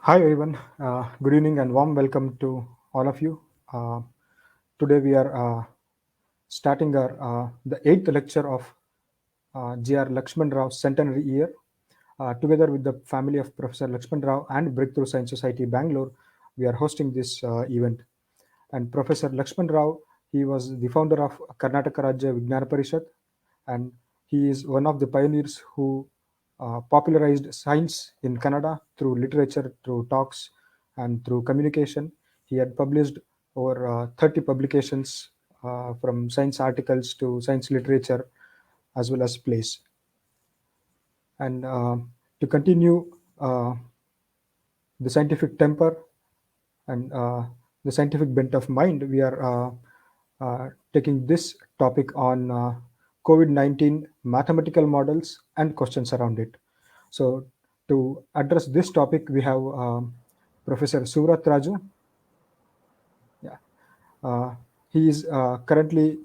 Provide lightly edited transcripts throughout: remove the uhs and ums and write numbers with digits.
Hi everyone, good evening and warm welcome to all of you. Uh, Today we are starting our the eighth lecture of JR Lakshman Rao's centenary year. Together with the family of Professor Lakshman Rao and Breakthrough Science Society Bangalore, we are hosting this event. And Professor Lakshman Rao, he was the founder of Karnataka Rajya Vignana Parishad, and he is one of the pioneers who popularized science in Canada through literature, through talks, and through communication. He had published over 30 publications from science articles to science literature as well as plays. And to continue the scientific temper and the scientific bent of mind, we are taking this topic on COVID-19 mathematical models and questions around it. So, to address this topic, we have Professor Suvrat Raju. Yeah. Uh, he is currently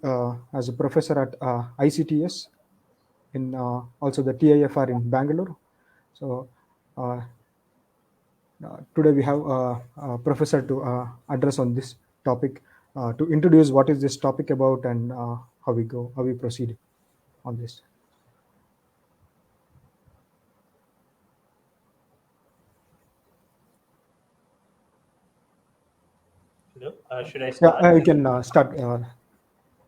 as a professor at ICTS in also the TIFR in Bangalore. So, uh, today we have a professor to address on this topic, to introduce what is this topic about and how we proceed on this. Hello, should I Yeah, start? you can start.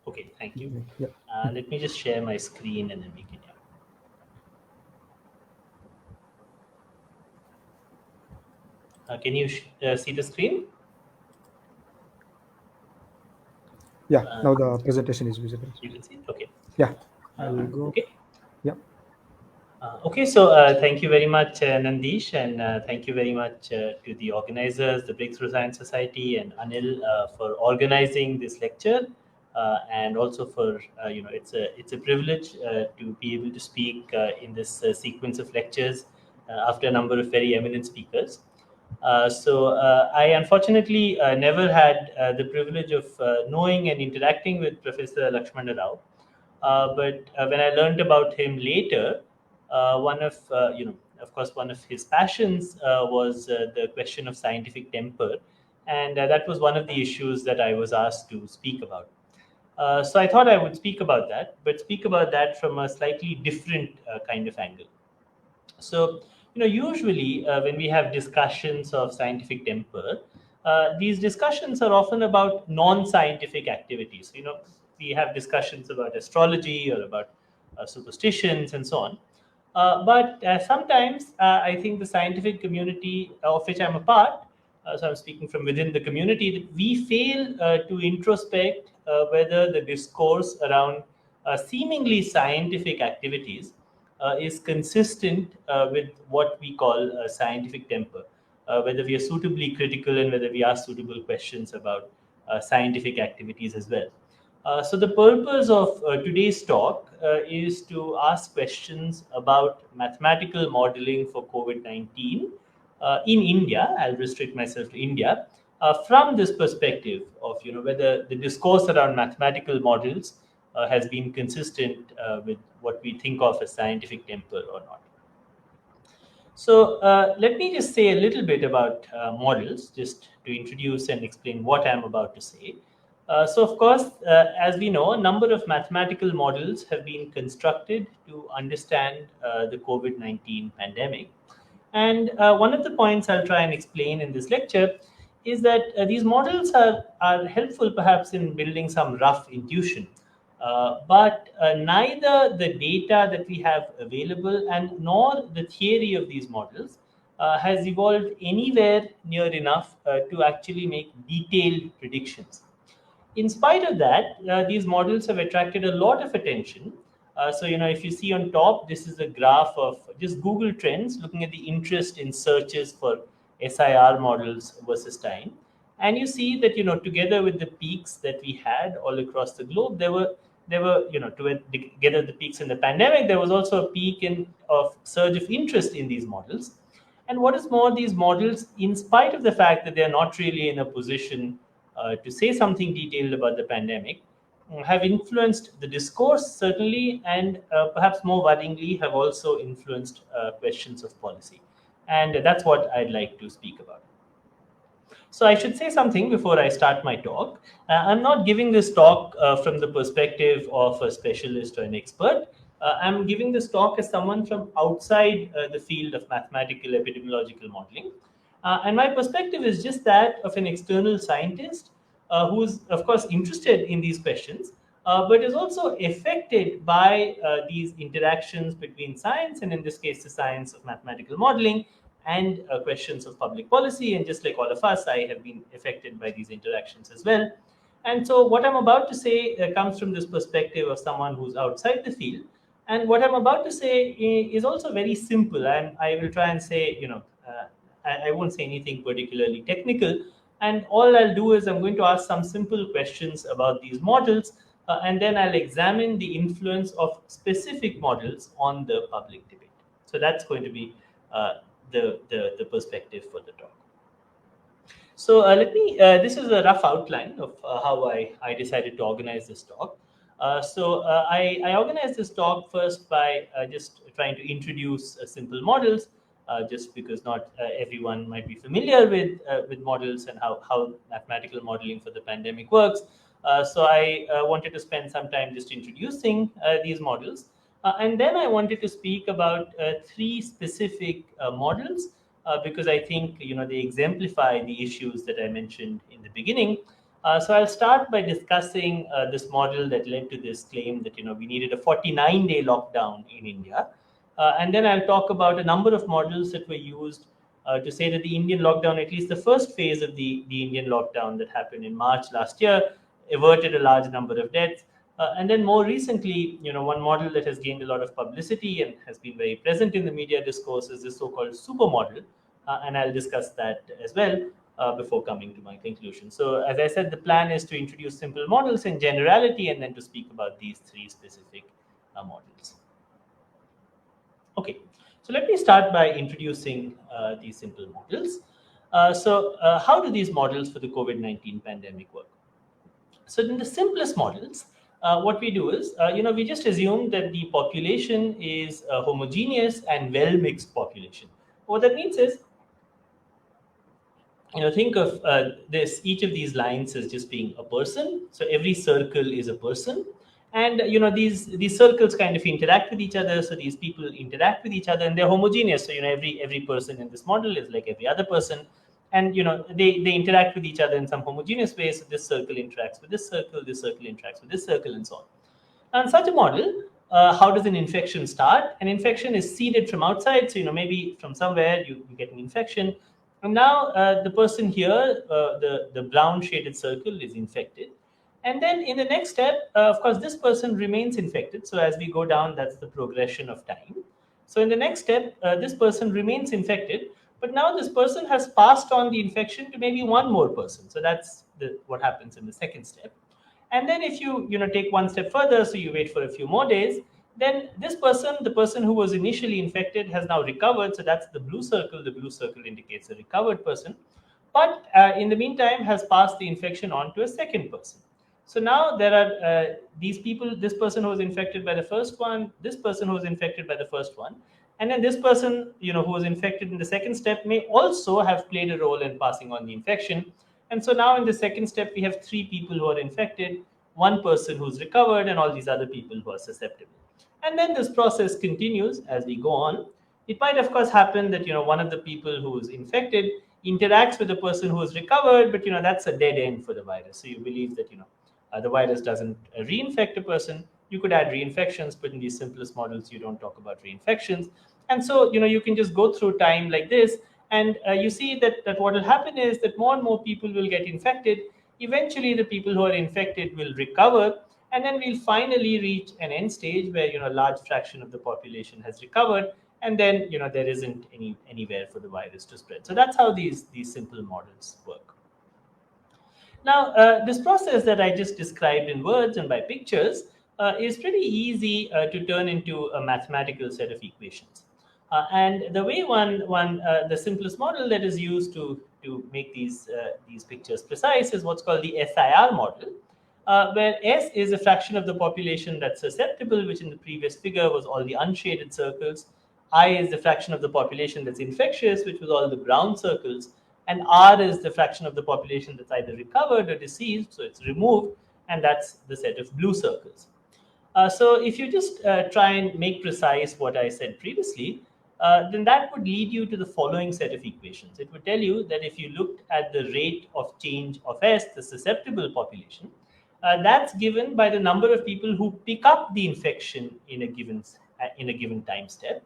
Okay, thank you. Yeah, Let me just share my screen and then we can. Can you see the screen? yeah. Uh, Now the presentation is visible. you can see it? Okay. Yeah, I'll go. Okay. Yeah, Okay, so thank you very much, Nandish, and thank you very much to the organizers, the Breakthrough Science Society, and Anil for organizing this lecture, and also for it's a privilege to be able to speak in this sequence of lectures after a number of very eminent speakers. I unfortunately never had the privilege of knowing and interacting with Professor Lakshmana Rao. But when I learned about him later, one of of course, one of his passions was the question of scientific temper, and that was one of the issues that I was asked to speak about. So I thought I would speak about that, but speak about that from a slightly different kind of angle. So, usually when we have discussions of scientific temper, these discussions are often about non-scientific activities. We have discussions about astrology or about superstitions and so on. But sometimes I think the scientific community of which I'm a part, so I'm speaking from within the community, that we fail to introspect whether the discourse around seemingly scientific activities is consistent with what we call scientific temper, whether we are suitably critical and whether we ask suitable questions about scientific activities as well. So the purpose of today's talk is to ask questions about mathematical modeling for COVID-19 in India. I'll restrict myself to India from this perspective of whether the discourse around mathematical models has been consistent with what we think of as scientific temper or not. So let me just say a little bit about models, just to introduce and explain what I'm about to say. So of course, as we know, a number of mathematical models have been constructed to understand the COVID-19 pandemic. And one of the points I'll try and explain in this lecture is that these models are helpful perhaps in building some rough intuition. But neither the data that we have available and nor the theory of these models has evolved anywhere near enough to actually make detailed predictions. In spite of that, these models have attracted a lot of attention. So, if you see on top, this is a graph of just Google Trends looking at the interest in searches for SIR models versus time. And you see that, together with the peaks that we had all across the globe, together the peaks in the pandemic, there was also a peak of surge of interest in these models. And what is more, these models, in spite of the fact that they're not really in a position to say something detailed about the pandemic, have influenced the discourse, certainly, and perhaps more worryingly, have also influenced questions of policy. And that's what I'd like to speak about. So I should say something before I start my talk. I'm not giving this talk from the perspective of a specialist or an expert. I'm giving this talk as someone from outside the field of mathematical epidemiological modeling. And my perspective is just that of an external scientist who's, of course, interested in these questions, but is also affected by these interactions between science, and in this case, the science of mathematical modeling, and questions of public policy. And just like all of us, I have been affected by these interactions as well. And so, what I'm about to say comes from this perspective of someone who's outside the field. And what I'm about to say is also very simple. And I will try and say, I won't say anything particularly technical. And all I'll do is I'm going to ask some simple questions about these models, and then I'll examine the influence of specific models on the public debate. So that's going to be the perspective for the talk. So this is a rough outline of how I decided to organize this talk. I organized this talk first by just trying to introduce simple models, just because not everyone might be familiar with models and how mathematical modeling for the pandemic works. So I wanted to spend some time just introducing these models. And then I wanted to speak about three specific models, because I think they exemplify the issues that I mentioned in the beginning. So I'll start by discussing this model that led to this claim that we needed a 49-day lockdown in India, and then I'll talk about a number of models that were used to say that the Indian lockdown, at least the first phase of the Indian lockdown that happened in March last year, averted a large number of deaths. And then more recently, one model that has gained a lot of publicity and has been very present in the media discourse is this so-called supermodel, and I'll discuss that as well before coming to my conclusion. So, as I said, the plan is to introduce simple models in generality and then to speak about these three specific models. Okay, so let me start by introducing these simple models. How do these models for the COVID-19 pandemic work? So in the simplest models, what we do is, we just assume that the population is a homogeneous and well-mixed population. What that means is, think of this each of these lines as just being a person. So every circle is a person, and these circles kind of interact with each other. So these people interact with each other, and they're homogeneous. So every person in this model is like every other person, and they interact with each other in some homogeneous way. So this circle interacts with this circle interacts with this circle, and so on. Now, in such a model, how does an infection start? An infection is seeded from outside. So maybe from somewhere you get an infection, and now the person here, the brown shaded circle, is infected. And then in the next step, of course, this person remains infected. So as we go down, that's the progression of time. So in the next step, this person remains infected, but now this person has passed on the infection to maybe one more person. So that's what happens in the second step. And then if you take one step further, so you wait for a few more days, then this person, the person who was initially infected, has now recovered. So that's the blue circle. The blue circle indicates a recovered person, but in the meantime has passed the infection on to a second person. So now there are these people, this person who was infected by the first one, this person who was infected by the first one, and then this person, who was infected in the second step may also have played a role in passing on the infection. And so now in the second step, we have three people who are infected, one person who's recovered, and all these other people who are susceptible. And then this process continues as we go on. It might, of course, happen that one of the people who is infected interacts with the person who is recovered, but that's a dead end for the virus. So you believe that the virus doesn't reinfect a person. You could add reinfections, but in these simplest models, you don't talk about reinfections. And so you can just go through time like this, and you see that what will happen is that more and more people will get infected. Eventually, the people who are infected will recover, and then we'll finally reach an end stage where a large fraction of the population has recovered, and then there isn't anywhere for the virus to spread. So that's how these simple models work. Now, this process that I just described in words and by pictures is pretty easy to turn into a mathematical set of equations. And the way the simplest model that is used to make these pictures precise is what's called the SIR model, where S is a fraction of the population that's susceptible, which in the previous figure was all the unshaded circles. I is the fraction of the population that's infectious, which was all the brown circles, and R is the fraction of the population that's either recovered or deceased, so it's removed, and that's the set of blue circles. So if you just try and make precise what I said previously, then that would lead you to the following set of equations. It would tell you that if you looked at the rate of change of S, the susceptible population, that's given by the number of people who pick up the infection in a given time step,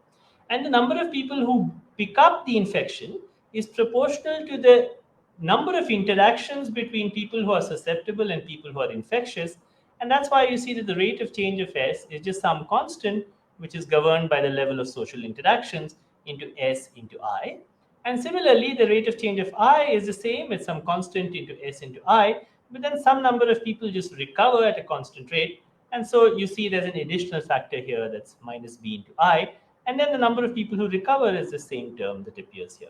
and the number of people who pick up the infection is proportional to the number of interactions between people who are susceptible and people who are infectious. And that's why you see that the rate of change of S is just some constant which is governed by the level of social interactions into S into I. And similarly, the rate of change of I is the same, it's some constant into S into I, but then some number of people just recover at a constant rate. And so you see there's an additional factor here that's minus B into I. And then the number of people who recover is the same term that appears here.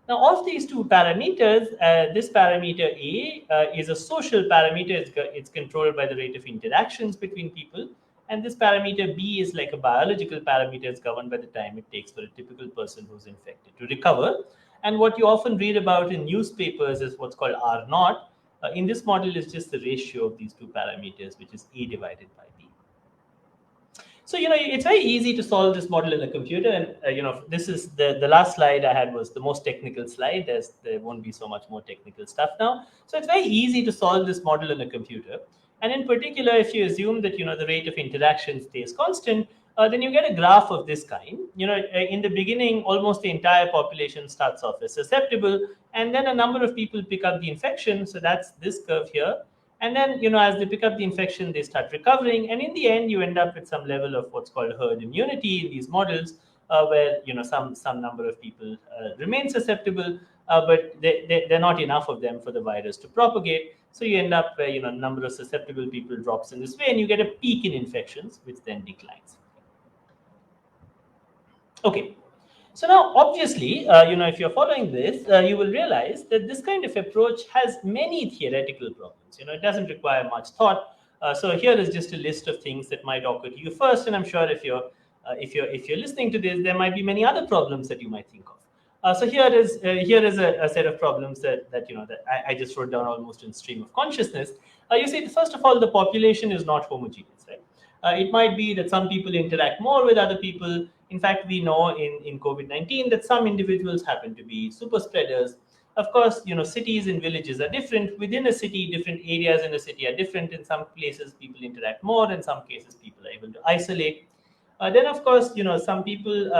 Now, of these two parameters, this parameter A is a social parameter. It's controlled by the rate of interactions between people. And this parameter B is like a biological parameter. It's governed by the time it takes for a typical person who's infected to recover. And what you often read about in newspapers is what's called R naught. In this model, is just the ratio of these two parameters, which is A divided by B. So, it's very easy to solve this model in a computer. And, this is the last slide I had was the most technical slide. There won't be so much more technical stuff now. So it's very easy to solve this model in a computer. And in particular, if you assume that, the rate of interaction stays constant, then you get a graph of this kind. In the beginning, almost the entire population starts off as susceptible. And then a number of people pick up the infection. So that's this curve here. And then, as they pick up the infection, they start recovering. And in the end, you end up with some level of what's called herd immunity in these models, where, some number of people remain susceptible, but they're not enough of them for the virus to propagate. So you end up where, the number of susceptible people drops in this way, and you get a peak in infections, which then declines. Okay. So now, obviously, if you're following this, you will realize that this kind of approach has many theoretical problems. It doesn't require much thought. So here is just a list of things that might occur to you first, and I'm sure if you're listening to this, there might be many other problems that you might think of. So here is a set of problems that I just wrote down almost in stream of consciousness. You see, first of all, the population is not homogeneous, right? It might be that some people interact more with other people. In fact, we know in COVID-19 that some individuals happen to be super spreaders. Of course, cities and villages are different. Within a city, different areas in a city are different. In some places, people interact more. In some cases, people are able to isolate. Then, of course, some people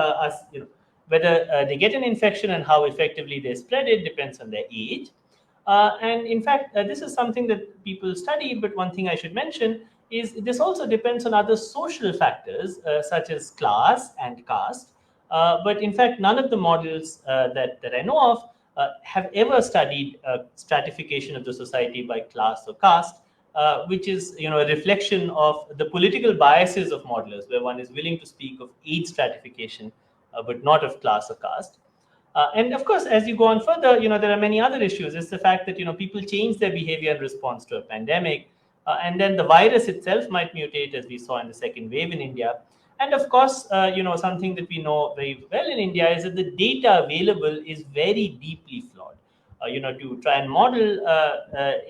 whether they get an infection and how effectively they spread it depends on their age. And in fact, this is something that people study. But one thing I should mention is this also depends on other social factors such as class and caste. But in fact, none of the models that I know of have ever studied stratification of the society by class or caste, which is a reflection of the political biases of modelers, where one is willing to speak of age stratification, but not of class or caste. And of course, as you go on further, there are many other issues. It's the fact that people change their behavior in response to a pandemic. And then the virus itself might mutate, as we saw in the second wave in India. And of course, something that we know very well in India is that the data available is very deeply flawed. To try and model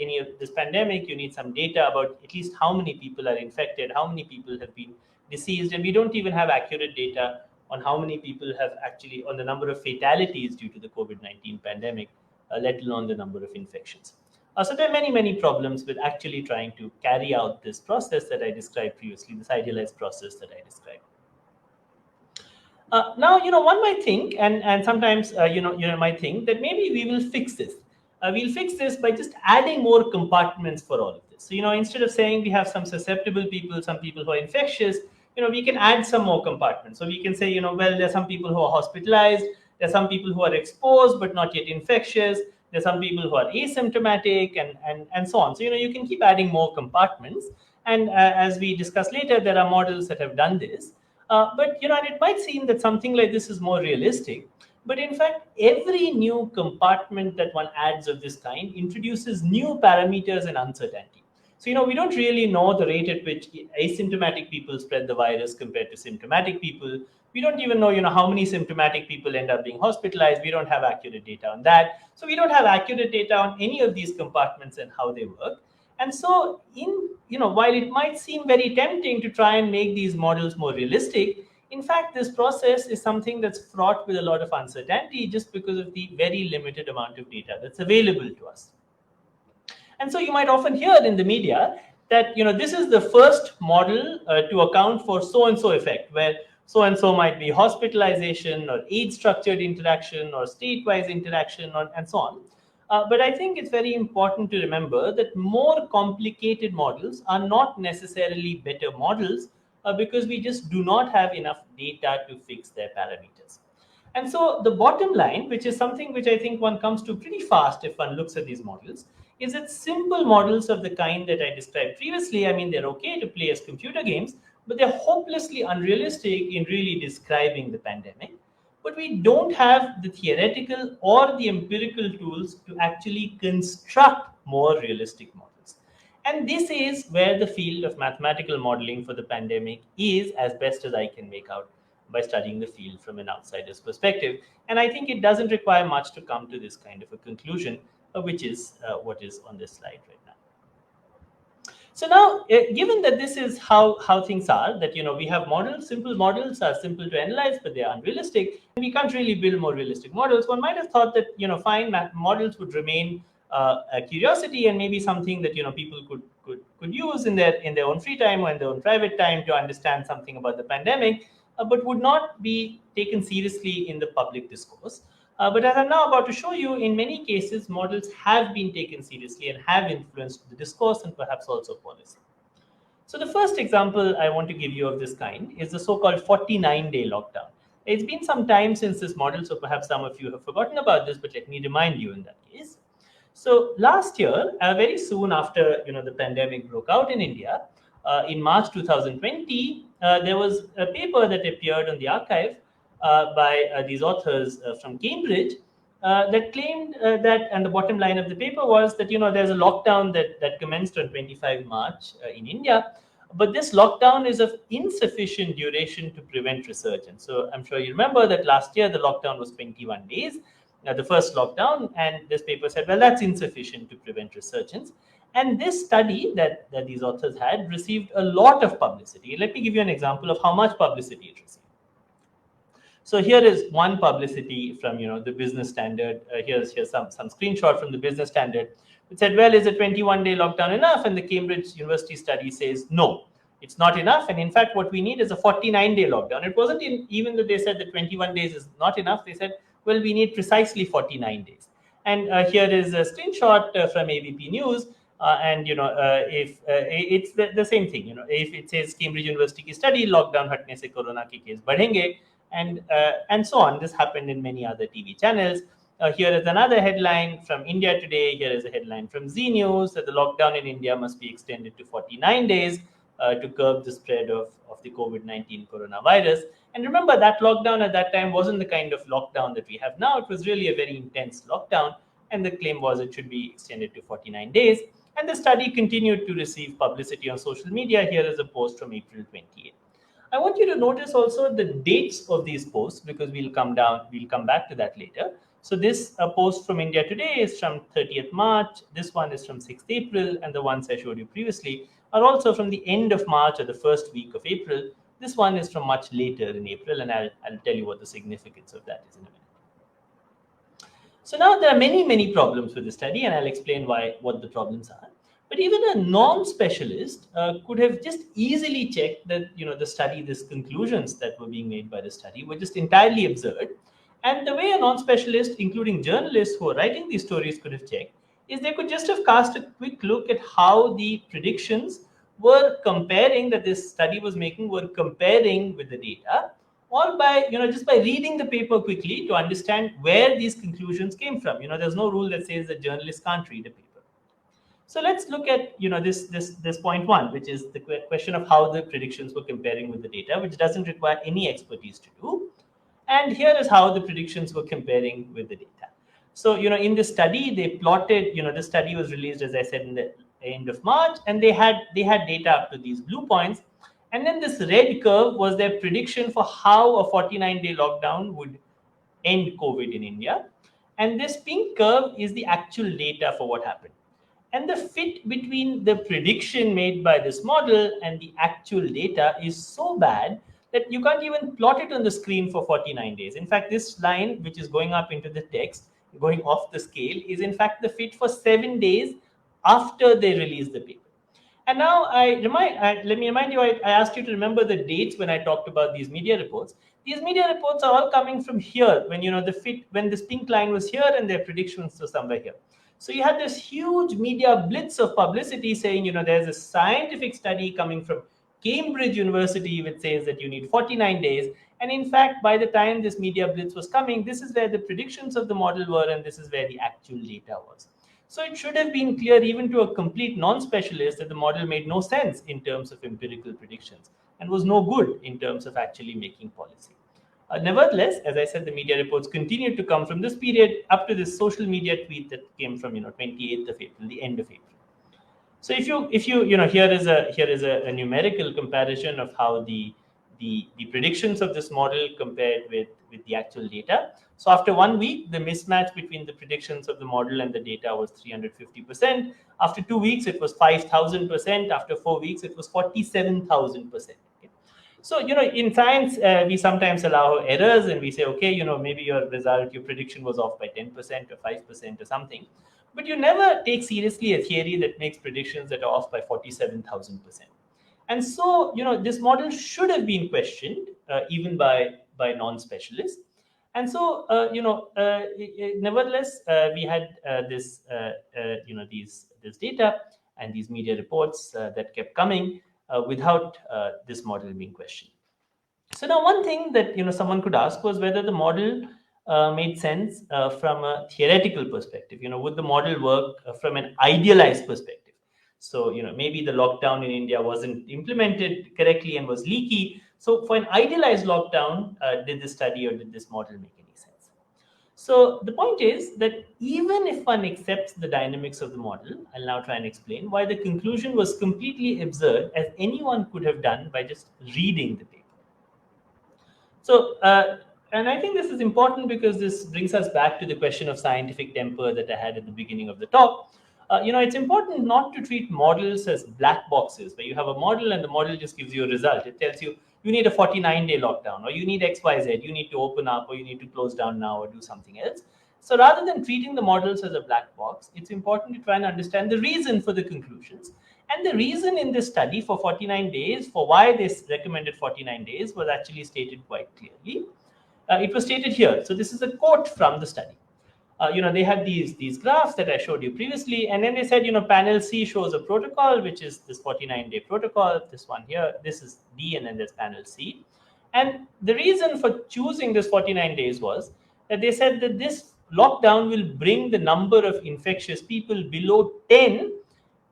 any of this pandemic, you need some data about at least how many people are infected, how many people have been deceased, and we don't even have accurate data on how many people have actually, on the number of fatalities due to the COVID-19 pandemic, let alone the number of infections. So there are many, many problems with actually trying to carry out this process that I described previously, this idealized process that I described. Now, one might think, and sometimes, you might think that maybe we will fix this. We'll fix this by just adding more compartments for all of this. So, instead of saying we have some susceptible people, some people who are infectious, we can add some more compartments. So we can say, well, there are some people who are hospitalized, there are some people who are exposed but not yet infectious, there are some people who are asymptomatic, and so on. So, you can keep adding more compartments. And as we discuss later, there are models that have done this. But, and it might seem that something like this is more realistic. But in fact, every new compartment that one adds of this kind introduces new parameters and uncertainty. So, we don't really know the rate at which asymptomatic people spread the virus compared to symptomatic people. We don't even know, how many symptomatic people end up being hospitalized. We don't have accurate data on that. So we don't have accurate data on any of these compartments and how they work. And so, while it might seem very tempting to try and make these models more realistic, in fact, this process is something that's fraught with a lot of uncertainty just because of the very limited amount of data that's available to us. And so you might often hear in the media that this is the first model to account for so and so effect, where so and so might be hospitalization or age structured interaction or state-wise interaction and so on. But I think it's very important to remember that more complicated models are not necessarily better models because we just do not have enough data to fix their parameters. And so the bottom line, which is something which I think one comes to pretty fast if one looks at these models, is that simple models of the kind that I described previously, I mean, they're okay to play as computer games, but they're hopelessly unrealistic in really describing the pandemic. But we don't have the theoretical or the empirical tools to actually construct more realistic models. And this is where the field of mathematical modeling for the pandemic is, as best as I can make out by studying the field from an outsider's perspective. And I think it doesn't require much to come to this kind of a conclusion, which is what is on this slide right now. So now, given that this is how things are, that we have models, simple models are simple to analyze, but they are unrealistic, and we can't really build more realistic models. One might have thought that fine, models would remain a curiosity and maybe something that people could use in their own free time or in their own private time to understand something about the pandemic, but would not be taken seriously in the public discourse. But as I'm now about to show you, in many cases, models have been taken seriously and have influenced the discourse and perhaps also policy. So the first example I want to give you of this kind is the so-called 49-day lockdown. It's been some time since this model, so perhaps some of you have forgotten about this, but let me remind you in that case. So last year, very soon after the pandemic broke out in India, in March 2020, there was a paper that appeared on the archive by these authors from Cambridge that claimed that, and the bottom line of the paper was that there's a lockdown that commenced on 25 March in India, but this lockdown is of insufficient duration to prevent resurgence. So I'm sure you remember that last year the lockdown was 21 days, the first lockdown, and this paper said, well, that's insufficient to prevent resurgence. And this study that these authors had received a lot of publicity. Let me give you an example of how much publicity it received. So here is one publicity from the Business Standard. Here's some screenshot from the Business Standard. It said, well, is a 21-day lockdown enough? And the Cambridge University study says, no, it's not enough. And in fact, what we need is a 49-day lockdown. It wasn't even though they said that 21 days is not enough, they said, well, we need precisely 49 days. And here is a screenshot from ABP News. And if it's the same thing, if it says Cambridge University ki study, lockdown hatne se corona ke case badhenge, and so on. This happened in many other TV channels. Here is another headline from India Today. Here is a headline from Z News that the lockdown in India must be extended to 49 days to curb the spread of the COVID-19 coronavirus. And remember, that lockdown at that time wasn't the kind of lockdown that we have now. It was really a very intense lockdown. And the claim was it should be extended to 49 days. And the study continued to receive publicity on social media. Here is a post from April 28th. I want you to notice also the dates of these posts because we'll come back to that later. So this post from India Today is from 30th March. This one is from 6th April. And the ones I showed you previously are also from the end of March or the first week of April. This one is from much later in April. And I'll tell you what the significance of that is in a minute. So now there are many, many problems with the study, and I'll explain what the problems are. But even a non-specialist could have just easily checked that these conclusions that were being made by the study were just entirely absurd. And the way a non-specialist, including journalists who are writing these stories, could have checked is they could just have cast a quick look at how the predictions were comparing that this study was making were comparing with the data, or by just by reading the paper quickly to understand where these conclusions came from. There's no rule that says that journalists can't read a paper. So let's look at this point one, which is the question of how the predictions were comparing with the data, which doesn't require any expertise to do. And here is how the predictions were comparing with the data. So in this study, they plotted. The study was released, as I said, in the end of March, and they had data up to these blue points, and then this red curve was their prediction for how a 49-day lockdown would end COVID in India, and this pink curve is the actual data for what happened. And the fit between the prediction made by this model and the actual data is so bad that you can't even plot it on the screen for 49 days. In fact, this line, which is going up into the text, going off the scale, is in fact the fit for 7 days after they release the paper. And now let me remind you, I asked you to remember the dates when I talked about these media reports. These media reports are all coming from here, when when this pink line was here and their predictions were somewhere here. So you had this huge media blitz of publicity saying, there's a scientific study coming from Cambridge University which says that you need 49 days. And in fact, by the time this media blitz was coming, this is where the predictions of the model were, and this is where the actual data was. So it should have been clear even to a complete non-specialist that the model made no sense in terms of empirical predictions and was no good in terms of actually making policy. Nevertheless, as I said, the media reports continued to come from this period up to this social media tweet that came from 28th of April, the end of April. So if you here is a numerical comparison of how the predictions of this model compared with the actual data. So after 1 week, the mismatch between the predictions of the model and the data was 350%. After 2 weeks, it was 5,000%. After 4 weeks, it was 47,000%. So, in science, we sometimes allow errors and we say, okay, maybe your prediction was off by 10% or 5% or something. But you never take seriously a theory that makes predictions that are off by 47,000%. And so, this model should have been questioned even by non-specialists. And so, nevertheless, we had this data and these media reports that kept coming without this model being questioned. So now one thing that someone could ask was whether the model made sense from a theoretical perspective. Would the model work from an idealized perspective? So maybe the lockdown in India wasn't implemented correctly and was leaky. So for an idealized lockdown, did this study or did this model make any sense? So the point is that even if one accepts the dynamics of the model, I'll now try and explain why the conclusion was completely absurd, as anyone could have done by just reading the paper. So, and I think this is important because this brings us back to the question of scientific temper that I had at the beginning of the talk. It's important not to treat models as black boxes where you have a model and the model just gives you a result. It tells you need a 49-day lockdown, or you need XYZ, you need to open up, or you need to close down now, or do something else. So rather than treating the models as a black box, it's important to try and understand the reason for the conclusions. And the reason in this study for 49 days, for why they recommended 49 days, was actually stated quite clearly. It was stated here. So this is a quote from the study. They had these graphs that I showed you previously, and then they said, panel C shows a protocol, which is this 49-day protocol. This one here, this is D, and then there's panel C. And the reason for choosing this 49 days was that they said that this lockdown will bring the number of infectious people below 10.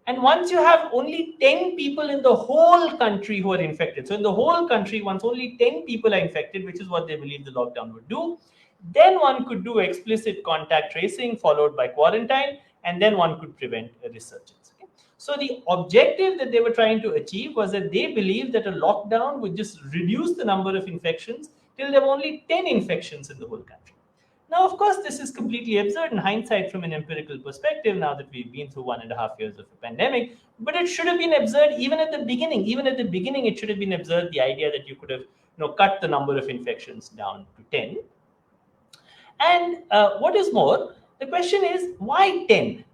And once you have only 10 people in the whole country who are infected, so in the whole country, once only 10 people are infected, which is what they believe the lockdown would do, then one could do explicit contact tracing followed by quarantine, and then one could prevent a resurgence. Okay? So the objective that they were trying to achieve was that they believed that a lockdown would just reduce the number of infections till there were only 10 infections in the whole country. Now, of course, this is completely absurd in hindsight from an empirical perspective, now that we've been through 1.5 years of a pandemic, but it should have been absurd even at the beginning. Even at the beginning, it should have been absurd, the idea that you could have cut the number of infections down to 10. And what is more, the question is, why 10?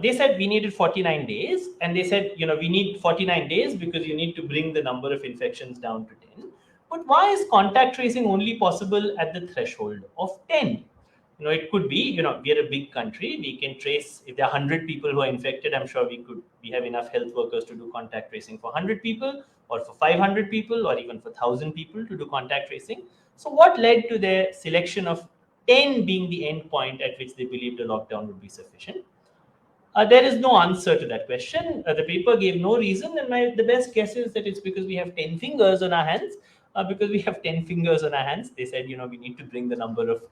They said we needed 49 days, and they said, we need 49 days because you need to bring the number of infections down to 10. But why is contact tracing only possible at the threshold of 10? It could be, we are a big country. We can trace, if there are 100 people who are infected, I'm sure we have enough health workers to do contact tracing for 100 people, or for 500 people, or even for 1,000 people to do contact tracing. So what led to their selection of 10 being the end point at which they believed a lockdown would be sufficient? There is no answer to that question. The paper gave no reason, and the best guess is that it's because we have 10 fingers on our hands. because we have 10 fingers on our hands. They said, we need to bring the number of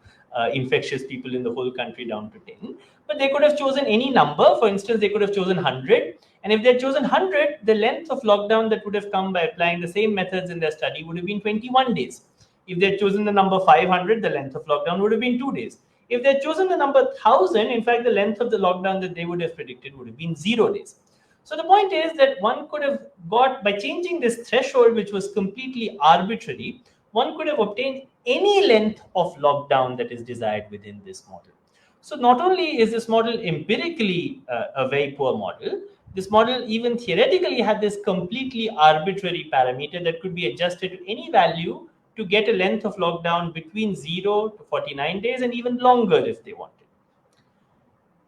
infectious people in the whole country down to 10. But they could have chosen any number. For instance, they could have chosen 100. And if they had chosen 100, the length of lockdown that would have come by applying the same methods in their study would have been 21 days. If they had chosen the number 500, the length of lockdown would have been 2 days. If they had chosen the number 1000, in fact, the length of the lockdown that they would have predicted would have been 0 days. So the point is that one could have got, by changing this threshold, which was completely arbitrary, one could have obtained any length of lockdown that is desired within this model. So not only is this model empirically a very poor model, this model even theoretically had this completely arbitrary parameter that could be adjusted to any value to get a length of lockdown between 0 to 49 days and even longer if they wanted.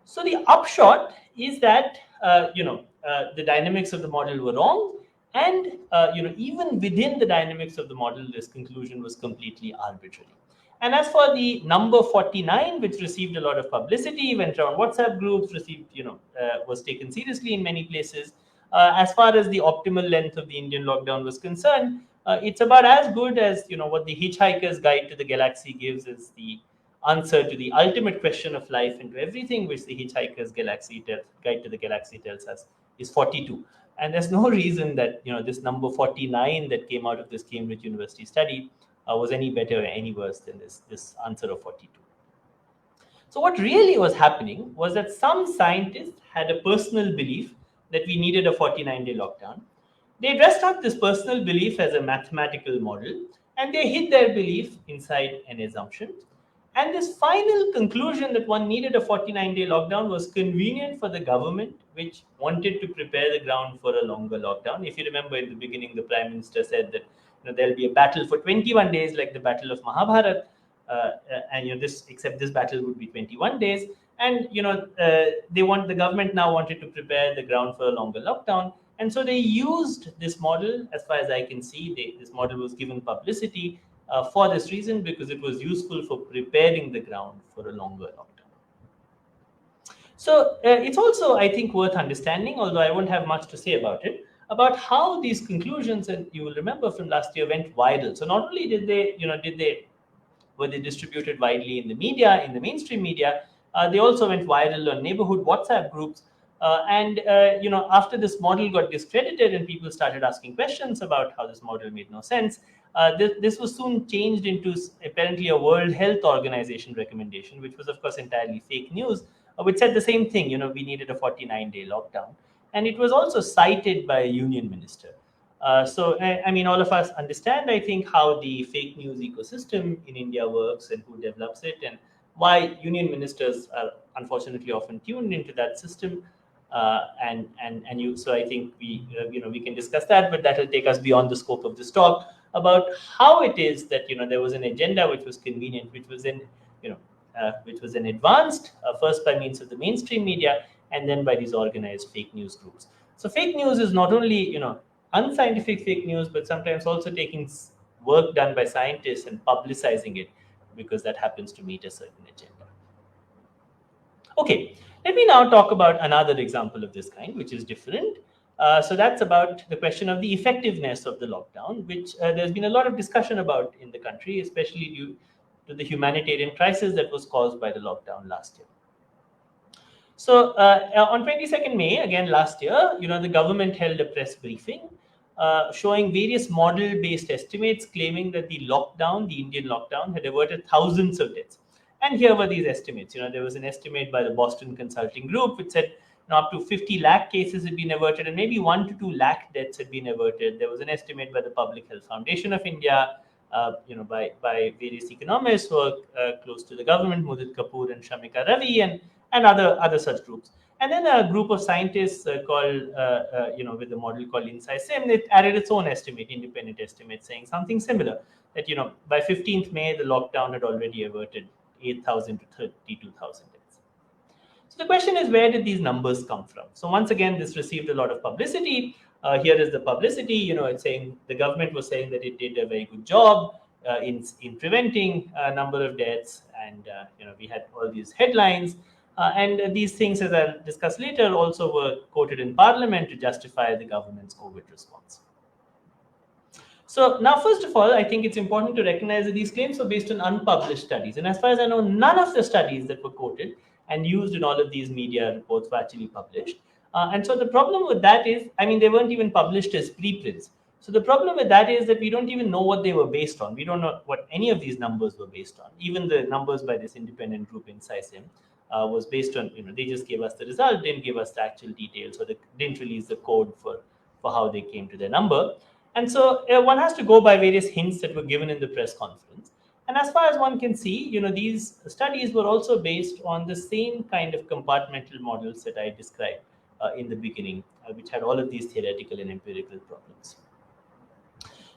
So the upshot is that the dynamics of the model were wrong, and even within the dynamics of the model, this conclusion was completely arbitrary. And as for the number 49, which received a lot of publicity, went around WhatsApp groups, was taken seriously in many places. As far as the optimal length of the Indian lockdown was concerned, it's about as good as what the Hitchhiker's Guide to the Galaxy gives as the answer to the ultimate question of life and to everything which the Hitchhiker's Guide to the Galaxy tells us is 42. And there's no reason that this number 49 that came out of this Cambridge University study was any better or any worse than this answer of 42. So what really was happening was that some scientists had a personal belief that we needed a 49-day lockdown. They dressed up this personal belief as a mathematical model, and they hid their belief inside an assumption. And this final conclusion that one needed a 49-day lockdown was convenient for the government, which wanted to prepare the ground for a longer lockdown. If you remember, in the beginning, the Prime Minister said that there'll be a battle for 21 days, like the Battle of Mahabharata, and except this battle would be 21 days. And the government now wanted to prepare the ground for a longer lockdown, and so they used this model. As far as I can see, this model was given publicity for this reason, because it was useful for preparing the ground for a longer lockdown. So it's also, I think, worth understanding, although I won't have much to say about it, about how these conclusions, and you will remember from last year, went viral. So not only were they distributed widely in the media, in the mainstream media, they also went viral on neighborhood WhatsApp groups. After this model got discredited and people started asking questions about how this model made no sense, this was soon changed into apparently a World Health Organization recommendation, which was, of course, entirely fake news, which said the same thing. We needed a 49-day lockdown. And it was also cited by a union minister. So all of us understand, I think, how the fake news ecosystem in India works and who develops it, and why union ministers are unfortunately often tuned into that system. So I think we can discuss that, but that will take us beyond the scope of this talk about how it is that there was an agenda which was convenient, which was advanced first by means of the mainstream media and then by these organized fake news groups. So fake news is not only unscientific fake news, but sometimes also taking work done by scientists and publicizing it because that happens to meet a certain agenda. Okay, let me now talk about another example of this kind, which is different. So that's about the question of the effectiveness of the lockdown, which there's been a lot of discussion about in the country, especially due to the humanitarian crisis that was caused by the lockdown last year. So on 22nd May, again last year, the government held a press briefing showing various model-based estimates claiming that the Indian lockdown, had averted thousands of deaths. And here were these estimates. There was an estimate by the Boston Consulting Group, which said up to 50 lakh cases had been averted and maybe 1 to 2 lakh deaths had been averted. There was an estimate by the Public Health Foundation of India, by various economists who are close to the government, Mudit Kapoor and Shamika Ravi, and other such groups. And then a group of scientists called, with a model called InSci-Sim, it added its own estimate, independent estimate, saying something similar, that, by 15th May, the lockdown had already averted 8,000 to 32,000 deaths. So the question is, where did these numbers come from? So once again, this received a lot of publicity. Here is the publicity, it's saying the government was saying that it did a very good job in preventing a number of deaths. And, we had all these headlines. And these things, as I'll discuss later, also were quoted in Parliament to justify the government's COVID response. So now, first of all, I think it's important to recognize that these claims were based on unpublished studies. And as far as I know, none of the studies that were quoted and used in all of these media reports were actually published. And so the problem with that is, I mean, they weren't even published as preprints. So the problem with that is that we don't even know what they were based on. We don't know what any of these numbers were based on. Even the numbers by this independent group in SISIM was based on, they just gave us the result, didn't give us the actual details, or they didn't release the code for how they came to their number. And so one has to go by various hints that were given in the press conference. And as far as one can see, these studies were also based on the same kind of compartmental models that I described in the beginning, which had all of these theoretical and empirical problems.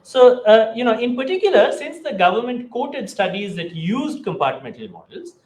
So, in particular, since the government quoted studies that used compartmental models,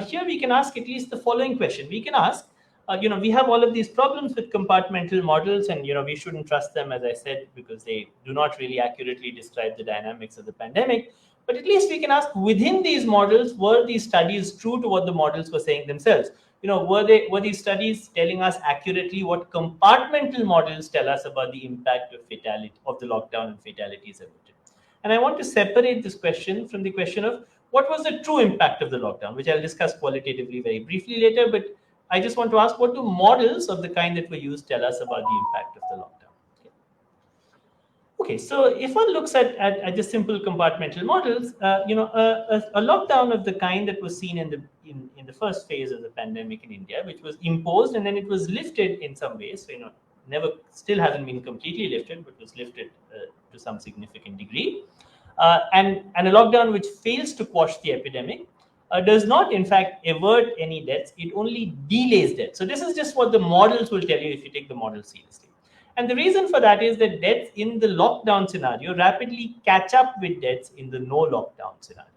here we can ask at least the following question. We can ask, we have all of these problems with compartmental models, and we shouldn't trust them, as I said, because they do not really accurately describe the dynamics of the pandemic. But at least we can ask, within these models, were these studies true to what the models were saying themselves? Were these studies telling us accurately what compartmental models tell us about the impact of the lockdown and fatalities averted? And I want to separate this question from the question of what was the true impact of the lockdown, which I'll discuss qualitatively very briefly later. But I just want to ask, what do models of the kind that were used tell us about the impact of the lockdown? Okay, so if one looks at just simple compartmental models, a lockdown of the kind that was seen in the first phase of the pandemic in India, which was imposed and then it was lifted in some ways. So, never still hasn't been completely lifted, but was lifted to some significant degree. And a lockdown which fails to quash the epidemic does not, in fact, avert any deaths. It only delays deaths. So this is just what the models will tell you if you take the model seriously. And the reason for that is that deaths in the lockdown scenario rapidly catch up with deaths in the no lockdown scenario.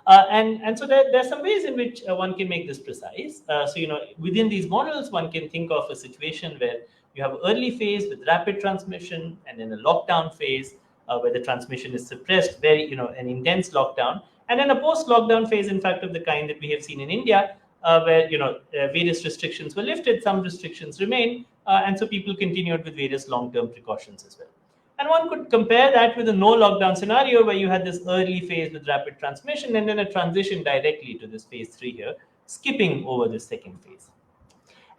And so there are some ways in which one can make this precise. So, within these models, one can think of a situation where you have early phase with rapid transmission and then a lockdown phase where the transmission is suppressed, very, an intense lockdown, and then a post-lockdown phase, in fact, of the kind that we have seen in India, where, various restrictions were lifted, some restrictions remain, and so people continued with various long-term precautions as well. And one could compare that with a no lockdown scenario where you had this early phase with rapid transmission and then a transition directly to this phase 3 here, skipping over the second phase.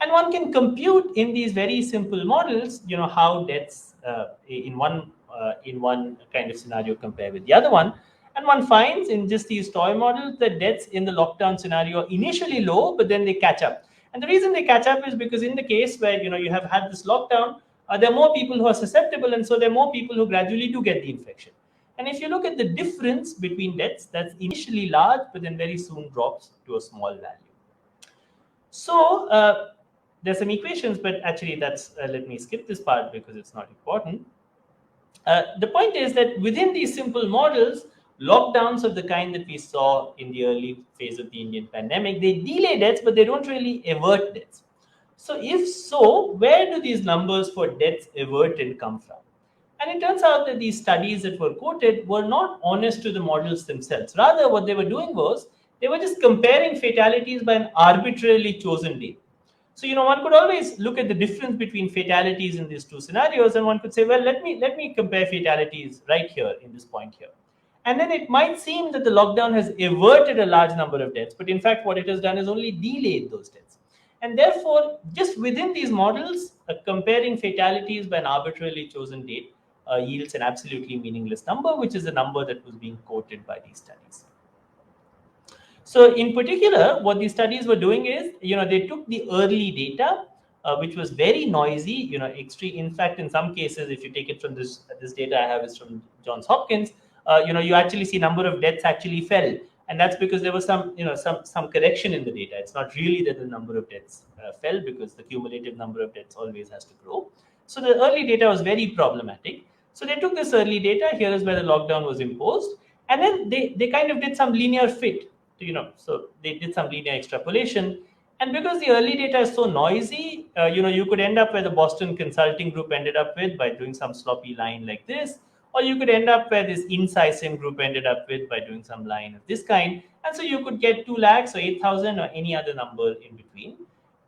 And one can compute in these very simple models, how deaths in one kind of scenario compare with the other one. And one finds in just these toy models that deaths in the lockdown scenario are initially low, but then they catch up. And the reason they catch up is because in the case where you have had this lockdown, there are more people who are susceptible, and so there are more people who gradually do get the infection. And if you look at the difference between deaths, that's initially large, but then very soon drops to a small value. So there's some equations, but actually that's let me skip this part because it's not important. The point is that within these simple models, lockdowns of the kind that we saw in the early phase of the Indian pandemic, they delay deaths, but they don't really avert deaths. So if so, where do these numbers for deaths averted come from? And it turns out that these studies that were quoted were not honest to the models themselves. Rather, what they were doing was they were just comparing fatalities by an arbitrarily chosen date. So, one could always look at the difference between fatalities in these two scenarios, and one could say, well, let me compare fatalities right here in this point here. And then it might seem that the lockdown has averted a large number of deaths, but in fact, what it has done is only delayed those deaths. And therefore, just within these models, comparing fatalities by an arbitrarily chosen date yields an absolutely meaningless number, which is the number that was being quoted by these studies. So in particular, what these studies were doing is, they took the early data, which was very noisy, extreme. In fact, in some cases, if you take it from this data I have is from Johns Hopkins, you actually see number of deaths actually fell. And that's because there was some correction in the data. It's not really that the number of deaths fell, because the cumulative number of deaths always has to grow. So the early data was very problematic. So they took this early data. Here is where the lockdown was imposed. And then they kind of did some linear fit. So they did some linear extrapolation. And because the early data is so noisy, you could end up where the Boston Consulting Group ended up with by doing some sloppy line like this. Or you could end up where this InSISIM group ended up with by doing some line of this kind. And so you could get 2 lakhs or 8,000 or any other number in between.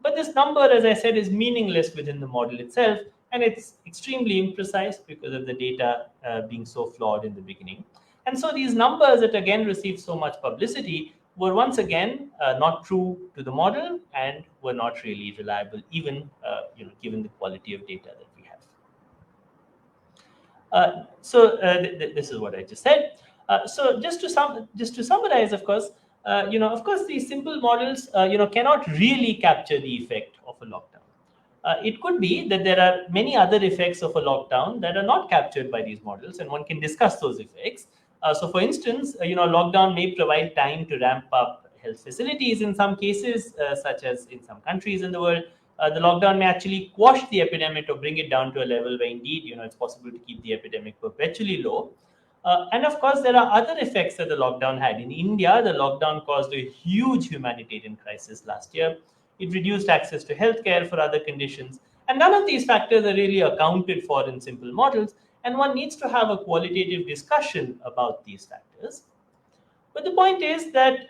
But this number, as I said, is meaningless within the model itself. and it's extremely imprecise because of the data being so flawed in the beginning. And so these numbers that again received so much publicity were once again not true to the model and were not really reliable, even given the quality of data that we have. This is what I just said. So just to summarize, of course, of course, these simple models, cannot really capture the effect of a lockdown. It could be that there are many other effects of a lockdown that are not captured by these models, and one can discuss those effects. So, for instance, lockdown may provide time to ramp up health facilities in some cases, such as in some countries in the world. The lockdown may actually quash the epidemic or bring it down to a level where indeed, it's possible to keep the epidemic perpetually low. And of course, there are other effects that the lockdown had. In India, the lockdown caused a huge humanitarian crisis last year. It reduced access to healthcare for other conditions. And none of these factors are really accounted for in simple models. And one needs to have a qualitative discussion about these factors. But the point is that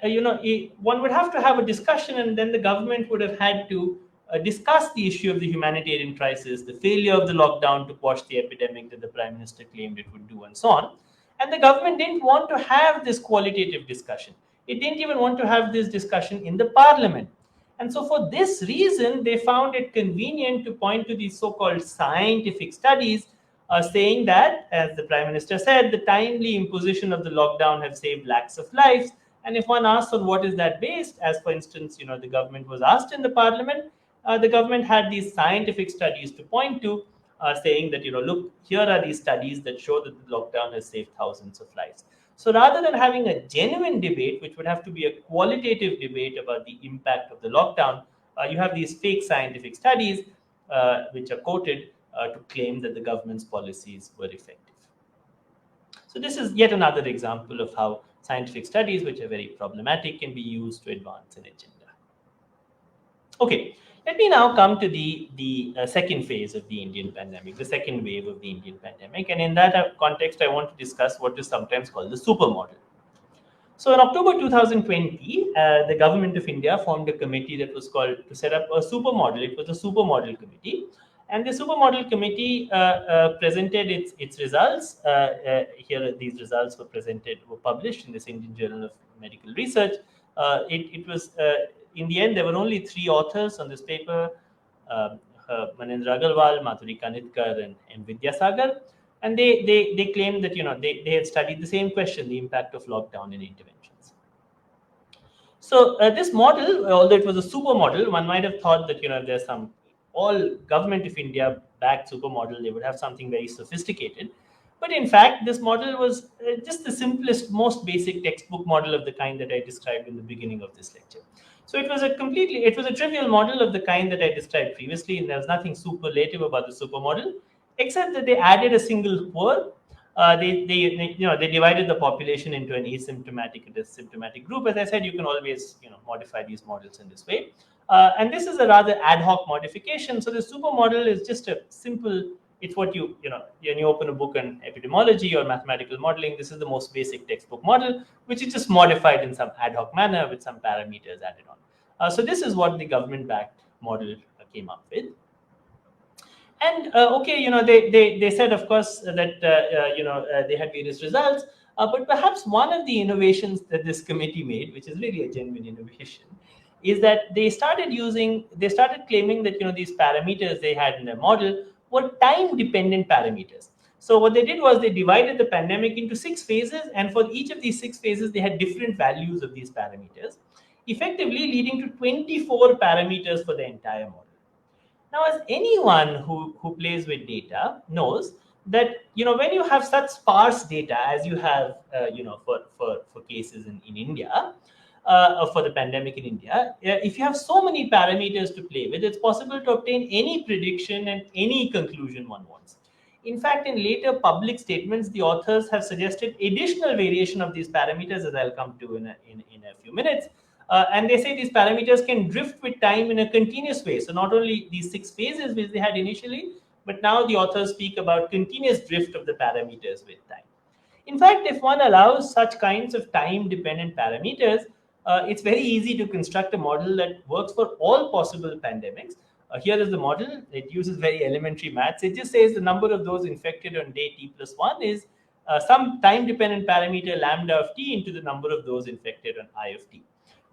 one would have to have a discussion, and then the government would have had to discuss the issue of the humanitarian crisis, the failure of the lockdown to quash the epidemic that the prime minister claimed it would do, and so on. And the government didn't want to have this qualitative discussion. It didn't even want to have this discussion in the parliament. And so, for this reason, they found it convenient to point to these so-called scientific studies saying that, as the Prime Minister said, the timely imposition of the lockdown have saved lakhs of lives. And if one asks on what is that based, as for instance, the government was asked in the parliament, the government had these scientific studies to point to, saying that, look, here are these studies that show that the lockdown has saved thousands of lives. So rather than having a genuine debate, which would have to be a qualitative debate about the impact of the lockdown, you have these fake scientific studies which are quoted to claim that the government's policies were effective. So this is yet another example of how scientific studies, which are very problematic, can be used to advance an agenda. Okay, let me now come to the second phase of the Indian pandemic, the second wave of the Indian pandemic. And in that context, I want to discuss what is sometimes called the supermodel. So in October 2020, the government of India formed a committee that was called to set up a supermodel. It was a supermodel committee. And the supermodel committee presented its results. Here, these results were published in this Indian Journal of Medical Research. It was, in the end, there were only 3 authors on this paper, Manendra Agarwal, Madhuri Kanitkar, and M. Vidyasagar. And they claimed that they had studied the same question, the impact of lockdown in interventions. So this model, although it was a super model, one might have thought that there's some all government of India backed super model, they would have something very sophisticated. But in fact, this model was just the simplest, most basic textbook model of the kind that I described in the beginning of this lecture. So it was a trivial model of the kind that I described previously, and there was nothing superlative about the super model, except that they added a single poor. They divided the population into an asymptomatic and a symptomatic group. As I said, you can always modify these models in this way, and this is a rather ad hoc modification. So the super model is just a simple. It's what when you open a book on epidemiology or mathematical modeling, this is the most basic textbook model, which is just modified in some ad hoc manner with some parameters added on. So this is what the government-backed model came up with. And they said, of course, that they had various results, but perhaps one of the innovations that this committee made, which is really a genuine innovation, is that they started claiming that these parameters they had in their model were time-dependent parameters. So what they did was they divided the pandemic into 6 phases, and for each of these 6 phases, they had different values of these parameters, effectively leading to 24 parameters for the entire model. Now, as anyone who plays with data knows that when you have such sparse data as you have for cases in India, for the pandemic in India, if you have so many parameters to play with, it's possible to obtain any prediction and any conclusion one wants. In fact, in later public statements, the authors have suggested additional variation of these parameters, as I'll come to in a few minutes. And they say these parameters can drift with time in a continuous way. So not only these 6 phases which they had initially, but now the authors speak about continuous drift of the parameters with time. In fact, if one allows such kinds of time-dependent parameters, it's very easy to construct a model that works for all possible pandemics. Here is the model. It uses very elementary maths. It just says the number of those infected on day t+1 is some time-dependent parameter lambda of t into the number of those infected on I of t.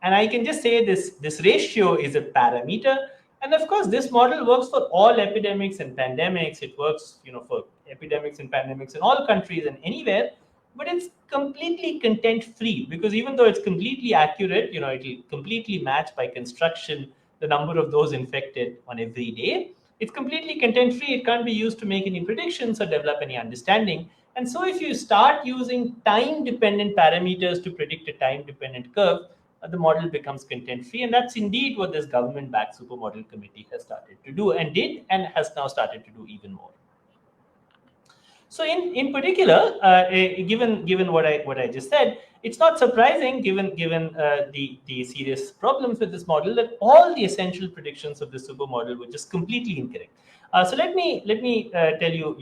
And I can just say this ratio is a parameter. And of course, this model works for all epidemics and pandemics. It works, for epidemics and pandemics in all countries and anywhere. But it's completely content-free, because even though it's completely accurate, it will completely match by construction the number of those infected on every day. It's completely content-free. It can't be used to make any predictions or develop any understanding. And so if you start using time-dependent parameters to predict a time-dependent curve, the model becomes content-free. And that's indeed what this government-backed supermodel committee has started to do, and did, and has now started to do even more. So in particular, given what I just said, it's not surprising, given the serious problems with this model, that all the essential predictions of the supermodel were just completely incorrect. So let me tell you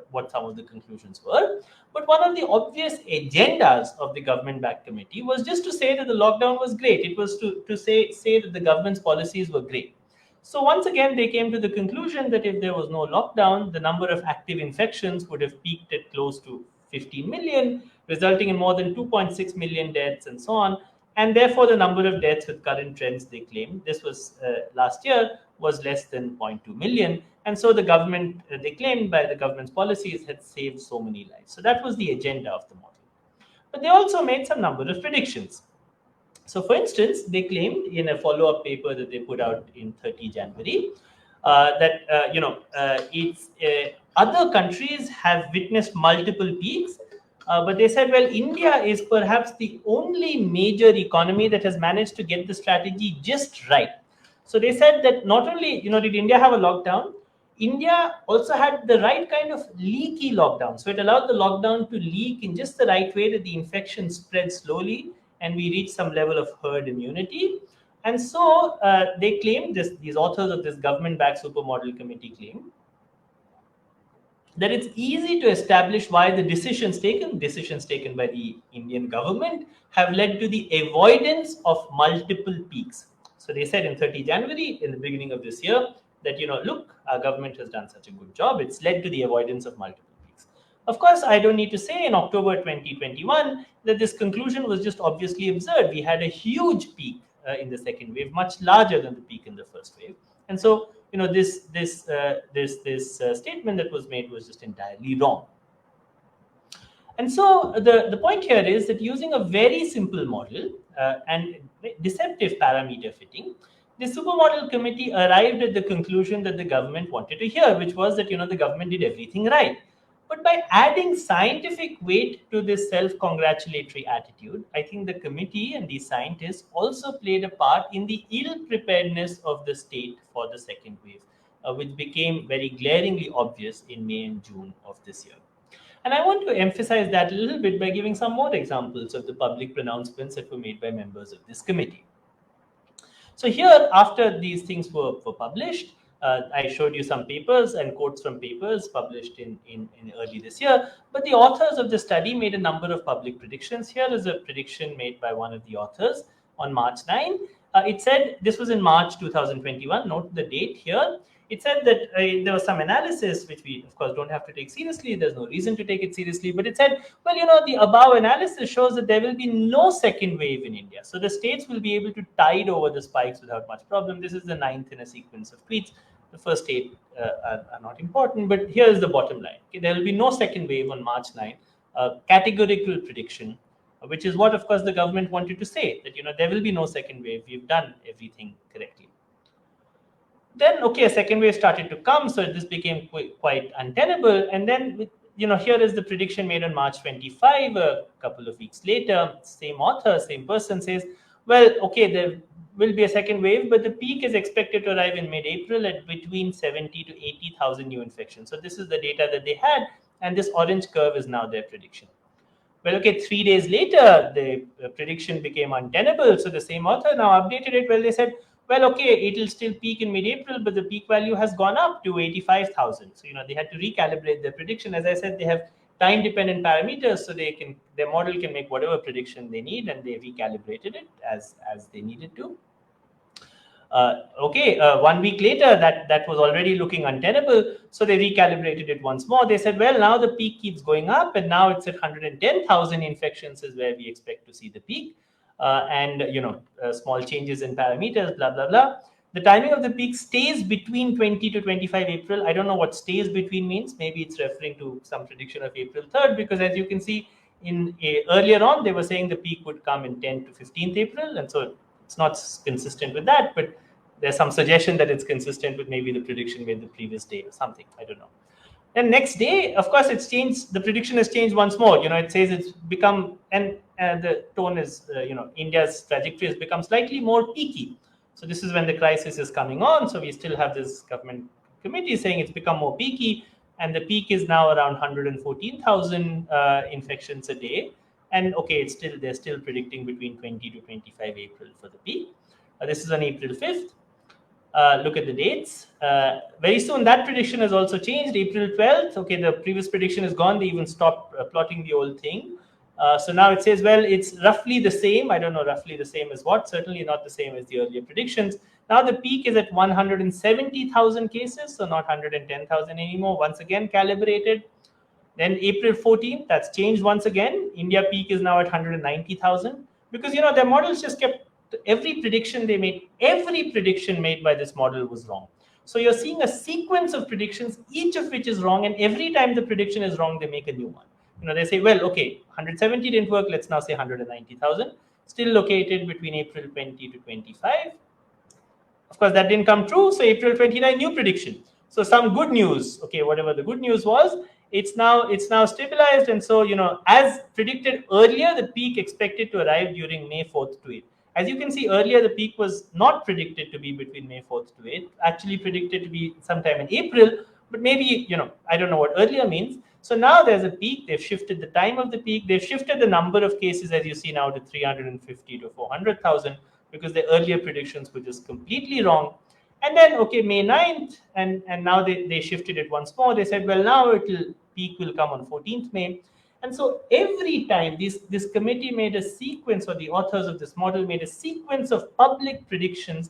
what some of the conclusions were. But one of the obvious agendas of the government-backed committee was just to say that the lockdown was great. It was to say that the government's policies were great. So once again, they came to the conclusion that if there was no lockdown, the number of active infections would have peaked at close to 15 million, resulting in more than 2.6 million deaths and so on. And therefore, the number of deaths with current trends, they claimed, this was last year, was less than 0.2 million. And so the government, they claimed by the government's policies, had saved so many lives. So that was the agenda of the model. But they also made some number of predictions. So, for instance, they claimed in a follow-up paper that they put out in 30 January that it's other countries have witnessed multiple peaks, but they said, well, India is perhaps the only major economy that has managed to get the strategy just right. So they said that not only did India have a lockdown, India also had the right kind of leaky lockdown. So it allowed the lockdown to leak in just the right way that the infection spread slowly and we reach some level of herd immunity. And so they claim, these authors of this government-backed supermodel committee claim, that it's easy to establish why the decisions taken by the Indian government have led to the avoidance of multiple peaks. So they said in 30 January, in the beginning of this year, that, look, our government has done such a good job. It's led to the avoidance of multiple peaks. Of course, I don't need to say in October 2021 that this conclusion was just obviously absurd. We had a huge peak in the second wave, much larger than the peak in the first wave. And so, this statement that was made was just entirely wrong. And so the point here is that using a very simple model and deceptive parameter fitting, the supermodel committee arrived at the conclusion that the government wanted to hear, which was that the government did everything right. But by adding scientific weight to this self-congratulatory attitude, I think the committee and these scientists also played a part in the ill-preparedness of the state for the second wave, which became very glaringly obvious in May and June of this year. And I want to emphasize that a little bit by giving some more examples of the public pronouncements that were made by members of this committee. So here, after these things were published, I showed you some papers and quotes from papers published in early this year. But the authors of the study made a number of public predictions. Here is a prediction made by one of the authors on March 9. It said, this was in March 2021, note the date here. It said that there was some analysis, which we, of course, don't have to take seriously. There's no reason to take it seriously. But it said, well, the above analysis shows that there will be no second wave in India. So the states will be able to tide over the spikes without much problem. This is the 9th in a sequence of tweets. The first 8 are not important. But here is the bottom line. Okay, there will be no second wave on March 9. Categorical prediction, which is what, of course, the government wanted to say, that, there will be no second wave. We've done everything correctly. Then, okay, a second wave started to come, so this became quite untenable. And then, here is the prediction made on March 25, a couple of weeks later. Same author, same person says, well, okay, there will be a second wave, but the peak is expected to arrive in mid-April at between 70 to 80,000 new infections. So this is the data that they had, and this orange curve is now their prediction. Well, okay, 3 days later, the prediction became untenable. So the same author now updated it. Well, they said, well, okay, it will still peak in mid-April, but the peak value has gone up to 85,000. So, they had to recalibrate their prediction. As I said, they have time-dependent parameters, so their model can make whatever prediction they need, and they recalibrated it as they needed to. 1 week later, that was already looking untenable, so they recalibrated it once more. They said, well, now the peak keeps going up, and now it's at 110,000 infections is where we expect to see the peak, and small changes in parameters, blah blah blah. The timing of the peak stays between 20 to 25 April. I don't know what stays between means. Maybe it's referring to some prediction of April 3rd, because as you can see, earlier on they were saying the peak would come in 10 to 15th April, and so it's not consistent with that, but there's some suggestion that it's consistent with maybe the prediction made the previous day or something. I don't know. And next day, of course, it's changed. The prediction has changed once more. It says it's become, and the tone is, India's trajectory has become slightly more peaky. So this is when the crisis is coming on. So we still have this government committee saying it's become more peaky, and the peak is now around 114,000 infections a day. And okay, they're still predicting between 20 to 25 April for the peak. This is on April 5th. Look at the dates. Very soon that prediction has also changed. April 12th. Okay, the previous prediction is gone. They even stopped plotting the old thing. So now it says, well, it's roughly the same. I don't know roughly the same as what. Certainly not the same as the earlier predictions. Now the peak is at 170,000 cases, so not 110,000 anymore. Once again calibrated. Then April 14th, that's changed once again. India peak is now at 190,000, because their models just kept every prediction made by this model was wrong. So you're seeing a sequence of predictions, each of which is wrong, and every time the prediction is wrong, they make a new one. They say, well, okay, 170 didn't work, let's now say 190,000, still located between April 20 to 25. Of course, that didn't come true, so April 29, new prediction. So some good news, okay, whatever the good news was, it's now stabilized, and so as predicted earlier, the peak expected to arrive during May 4th to 8th. As you can see earlier, the peak was not predicted to be between May 4th to 8th, actually predicted to be sometime in April, but maybe, I don't know what earlier means. So now there's a peak, they've shifted the time of the peak, they've shifted the number of cases, as you see now, to 350 to 400,000, because the earlier predictions were just completely wrong. And then, okay, May 9th, and now they shifted it once more. They said, well, now peak will come on 14th May. And so every time this committee made a sequence, or the authors of this model made a sequence of public predictions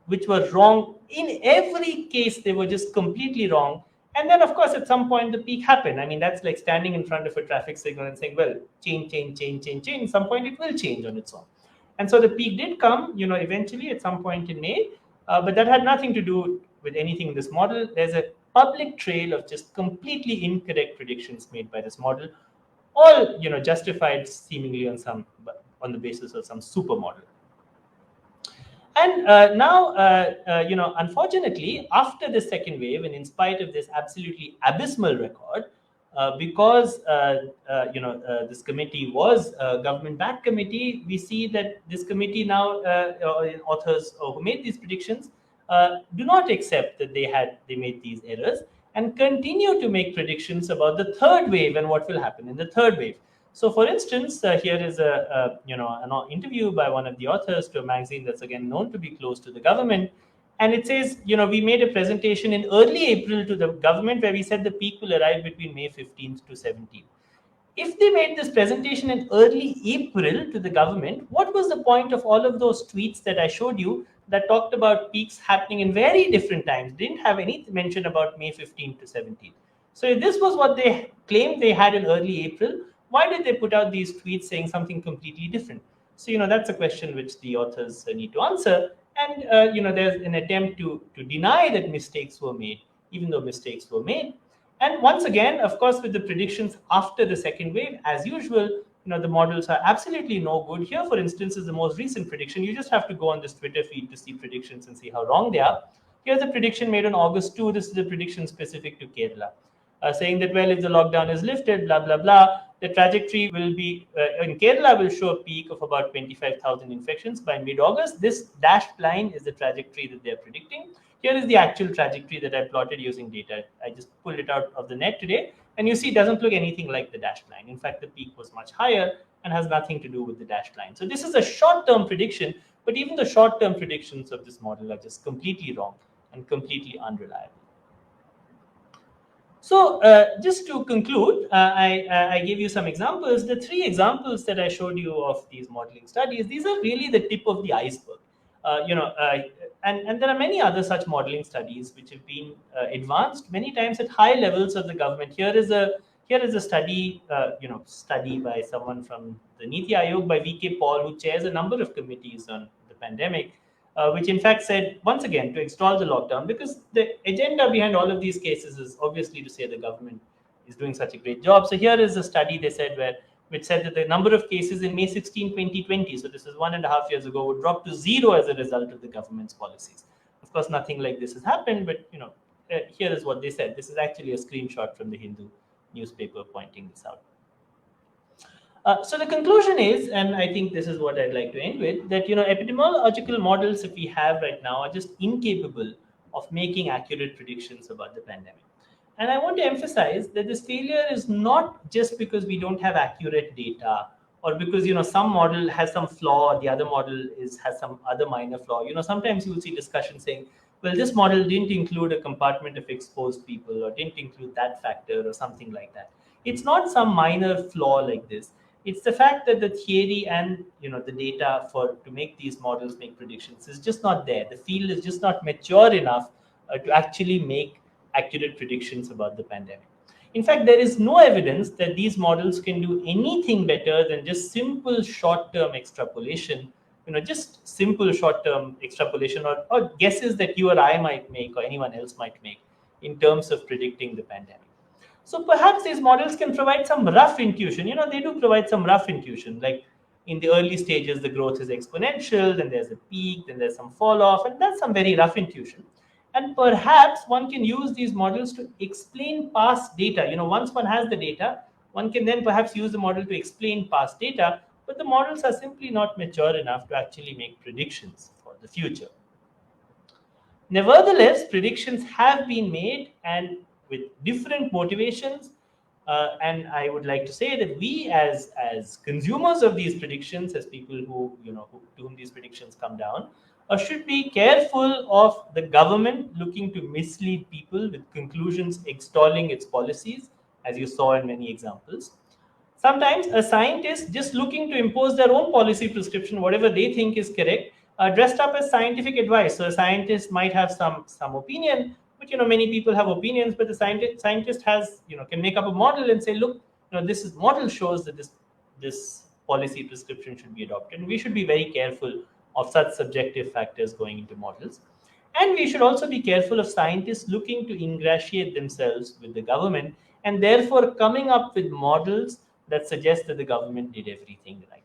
which were wrong. In every case, they were just completely wrong. And then, of course, at some point, the peak happened. I mean, that's like standing in front of a traffic signal and saying, well, change. At some point, it will change on its own. And so the peak did come, eventually at some point in May. But that had nothing to do with anything in this model. There's a public trail of just completely incorrect predictions made by this model, all justified seemingly on the basis of some super model. And now, unfortunately, after the second wave, and in spite of this absolutely abysmal record, because this committee was a government-backed committee, we see that this committee now, authors who made these predictions, do not accept that they made these errors, and continue to make predictions about the third wave and what will happen in the third wave. So, for instance, here is an interview by one of the authors to a magazine that's again known to be close to the government. And it says, we made a presentation in early April to the government where we said the peak will arrive between May 15th to 17th. If they made this presentation in early April to the government, what was the point of all of those tweets that I showed you that talked about peaks happening in very different times, didn't have any mention about May 15th to 17th? So if this was what they claimed they had in early April, why did they put out these tweets saying something completely different? So, that's a question which the authors need to answer. And, there's an attempt to deny that mistakes were made, even though mistakes were made. And once again, of course, with the predictions after the second wave, as usual, the models are absolutely no good. Here, for instance, is the most recent prediction. You just have to go on this Twitter feed to see predictions and see how wrong they are. Here's a prediction made on August 2. This is a prediction specific to Kerala, saying that, well, if the lockdown is lifted, blah, blah, blah, the trajectory will be, in Kerala, will show a peak of about 25,000 infections by mid-August. This dashed line is the trajectory that they're predicting. Here is the actual trajectory that I plotted using data. I just pulled it out of the net today. And you see, it doesn't look anything like the dashed line. In fact, the peak was much higher and has nothing to do with the dashed line. So this is a short-term prediction, but even the short-term predictions of this model are just completely wrong and completely unreliable. So just to conclude, I gave you some examples. The three examples that I showed you of these modeling studies, these are really the tip of the iceberg. and there are many other such modeling studies which have been advanced many times at high levels of the government. Here is a study by someone from the Niti Aayog by VK Paul, who chairs a number of committees on the pandemic, which in fact said once again to extol the lockdown, because the agenda behind all of these cases is obviously to say the government is doing such a great job. So here is a study they said which said that the number of cases in May 16, 2020, so this is 1.5 years ago, would drop to zero as a result of the government's policies. Of course, nothing like this has happened, but here is what they said. This is actually a screenshot from the Hindu newspaper pointing this out. So the conclusion is, and I think this is what I'd like to end with, that epidemiological models that we have right now are just incapable of making accurate predictions about the pandemic. And I want to emphasize that this failure is not just because we don't have accurate data, or because some model has some flaw, the other model has some other minor flaw. Sometimes you will see discussion saying, well, this model didn't include a compartment of exposed people, or didn't include that factor, or something like that. It's not some minor flaw like this. It's the fact that the theory and the data to make these models make predictions is just not there. The field is just not mature enough to actually make accurate predictions about the pandemic. In fact, there is no evidence that these models can do anything better than just simple short-term extrapolation, just simple short-term extrapolation, or guesses that you or I might make, or anyone else might make, in terms of predicting the pandemic. So perhaps these models can provide some rough intuition. They do provide some rough intuition, like in the early stages, the growth is exponential, then there's a peak, then there's some fall off, and that's some very rough intuition. And perhaps one can use these models to explain past data. Once one has the data, one can then perhaps use the model to explain past data, but the models are simply not mature enough to actually make predictions for the future. Nevertheless, predictions have been made, and with different motivations. And I would like to say that we, as consumers of these predictions, as people to whom these predictions come down, should be careful of the government looking to mislead people with conclusions extolling its policies, as you saw in many examples. Sometimes a scientist just looking to impose their own policy prescription, whatever they think is correct, dressed up as scientific advice. So a scientist might have some opinion, but many people have opinions. But the scientist has can make up a model and say, look, this model shows that this policy prescription should be adopted. And we should be very careful of such subjective factors going into models. And we should also be careful of scientists looking to ingratiate themselves with the government, and therefore coming up with models that suggest that the government did everything right.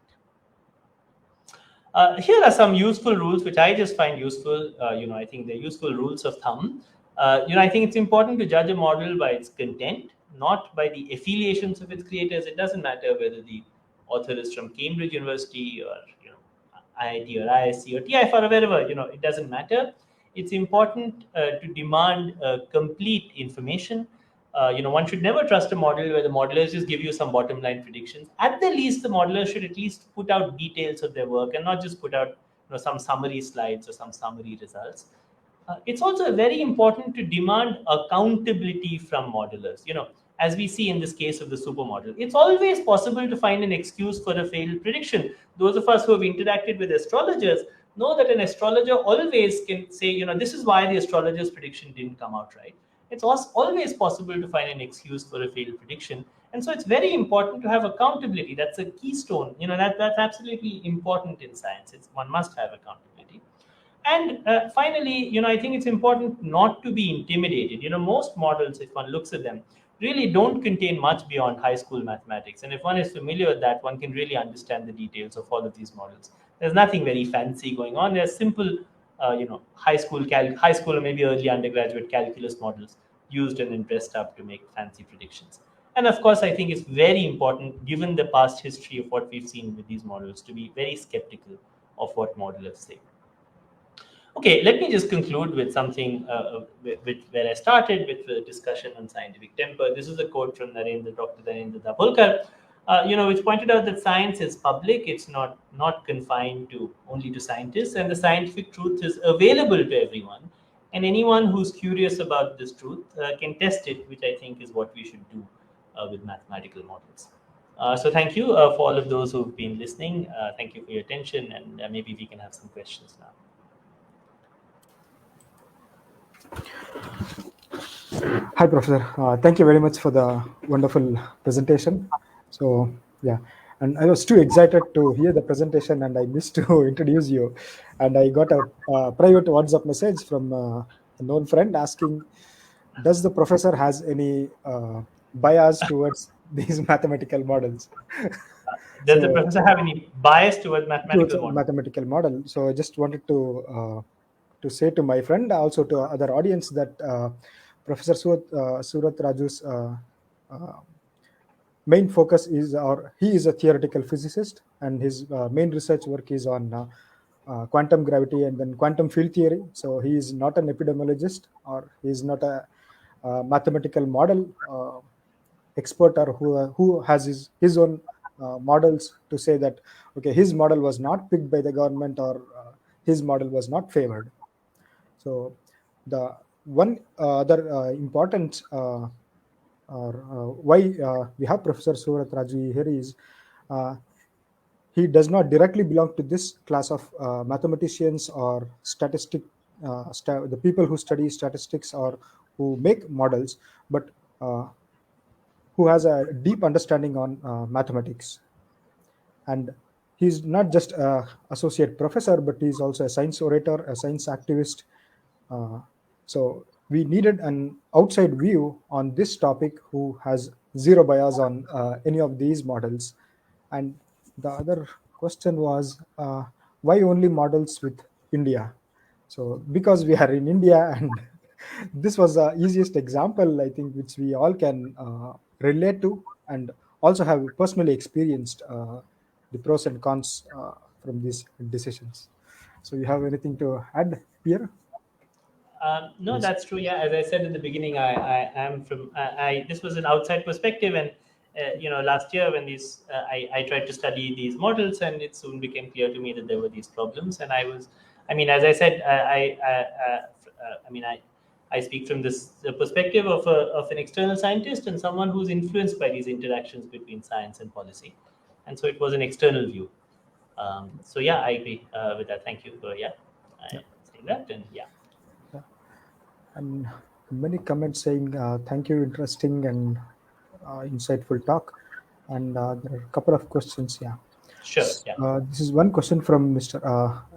Here are some useful rules which I just find useful. I think they're useful rules of thumb. I think it's important to judge a model by its content, not by the affiliations of its creators. It doesn't matter whether the author is from Cambridge University, or IIT or ISC or TIFR or wherever. It doesn't matter. It's important to demand complete information. One should never trust a model where the modelers just give you some bottom line predictions. At the least, the modelers should at least put out details of their work, and not just put out some summary slides or some summary results. It's also very important to demand accountability from modelers. As we see in this case of the supermodel, it's always possible to find an excuse for a failed prediction. Those of us who have interacted with astrologers know that an astrologer always can say, this is why the astrologer's prediction didn't come out right. It's always possible to find an excuse for a failed prediction. And so it's very important to have accountability. That's a keystone. That's absolutely important in science. One must have accountability. And finally, I think it's important not to be intimidated. Most models, if one looks at them, really don't contain much beyond high school mathematics. And if one is familiar with that, one can really understand the details of all of these models. There's nothing very fancy going on. There's simple, high school or maybe early undergraduate calculus models used and then dressed up to make fancy predictions. And of course, I think it's very important, given the past history of what we've seen with these models, to be very skeptical of what modelers say. Okay, let me just conclude with something where I started with the discussion on scientific temper. This is a quote from Dr. Narendra Dabholkar, which pointed out that science is public. It's not confined only to scientists, and the scientific truth is available to everyone. And anyone who's curious about this truth can test it, which I think is what we should do with mathematical models. So thank you for all of those who've been listening. Thank you for your attention, and maybe we can have some questions now. Hi, Professor. Thank you very much for the wonderful presentation. So, yeah, and I was too excited to hear the presentation, and I missed to introduce you. And I got a private WhatsApp message from a known friend asking, "Does the professor has any bias towards these mathematical models?" Does the So, professor have any bias towards towards mathematical a model? mathematical model. So, I just wanted to say to my friend, also to other audience, that Professor Surat Raju's uh, main focus is, or he is a theoretical physicist, and his main research work is on quantum gravity and then quantum field theory. So he is not an epidemiologist, or he is not a mathematical model expert, or who has his own models to say that, okay, his model was not picked by the government, or his model was not favored. So the one other important or why we have Professor Suvrat Raju here is, uh, he does not directly belong to this class of mathematicians or the people who study statistics or who make models, but uh, who has a deep understanding on mathematics. And he's not just a associate professor, but he's also a science orator, a science activist. uh, so we needed an outside view on this topic who has zero bias on any of these models. And the other question was, why only models with India? So because we are in India, and this was the easiest example, I think, which we all can relate to, and also have personally experienced the pros and cons from these decisions. So you have anything to add here? No, Yes. that's true. Yeah, as I said in the beginning, I am from. This was an outside perspective, and last year when I tried to study these models, and it soon became clear to me that there were these problems. And I mean, as I said, I mean, I speak from this perspective of an external scientist and someone who's influenced by these interactions between science and policy, and so it was an external view. So yeah, I agree with that. Thank you for Yeah. saying that, and yeah. Yeah. And many comments saying, thank you, interesting and insightful talk. And there are a couple of questions. Yeah. Sure. Yeah. This is one question from Mr.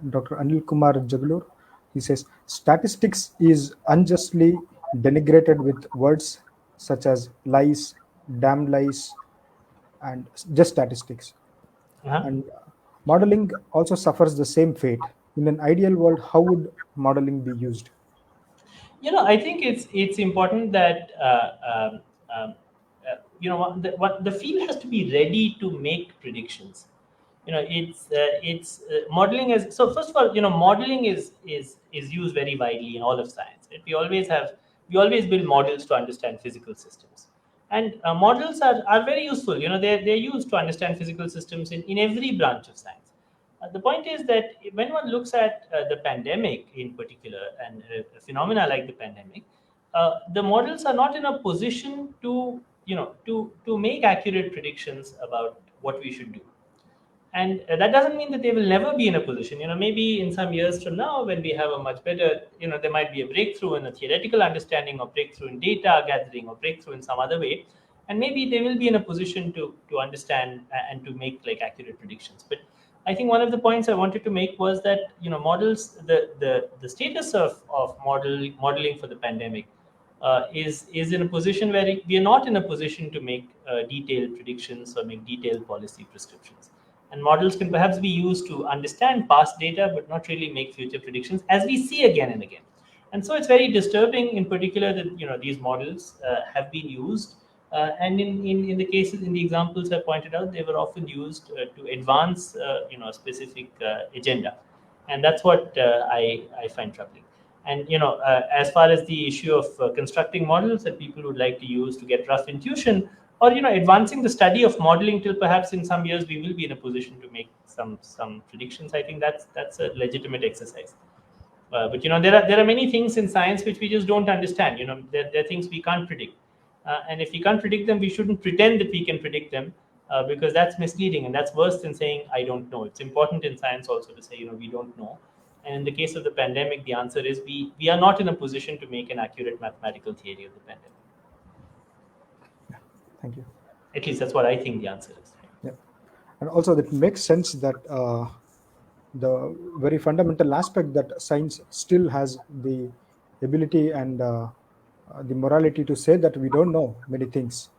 Dr. Anil Kumar Jagalur. He says, statistics is unjustly denigrated with words such as lies, damn lies, and just statistics. Uh-huh. And modeling also suffers the same fate. In an ideal world, how would modeling be used? I think it's important that what the field has to be ready to make predictions. It's modeling is so. First of all, modeling is used very widely in all of science. Right? We always build models to understand physical systems, and models are very useful. They're used to understand physical systems in every branch of science. The point is that when one looks at the pandemic in particular, and a phenomena like the pandemic, the models are not in a position to make accurate predictions about what we should do. And that doesn't mean that they will never be in a position. Maybe in some years from now, when we have a much better, there might be a breakthrough in a theoretical understanding, or breakthrough in data gathering, or breakthrough in some other way, and maybe they will be in a position to understand and to make like accurate predictions. But I think one of the points I wanted to make was that models, the status of modeling for the pandemic is in a position where we are not in a position to make detailed predictions or make detailed policy prescriptions. And models can perhaps be used to understand past data, but not really make future predictions, as we see again and again. And so it's very disturbing, in particular, that these models have been used, and in the cases, in the examples I pointed out, they were often used to advance a specific agenda, and that's what I find troubling. And as far as the issue of constructing models that people would like to use to get rough intuition, or advancing the study of modeling till perhaps in some years we will be in a position to make some predictions. I think that's a legitimate exercise. But there are many things in science which we just don't understand. There are things we can't predict, and if we can't predict them, we shouldn't pretend that we can predict them, because that's misleading, and that's worse than saying I don't know. It's important in science also to say we don't know, And in the case of the pandemic, the answer is we are not in a position to make an accurate mathematical theory of the pandemic. Thank you. At least that's what I think the answer is. Yeah. And also, it makes sense that the very fundamental aspect that science still has the ability and the morality to say that we don't know many things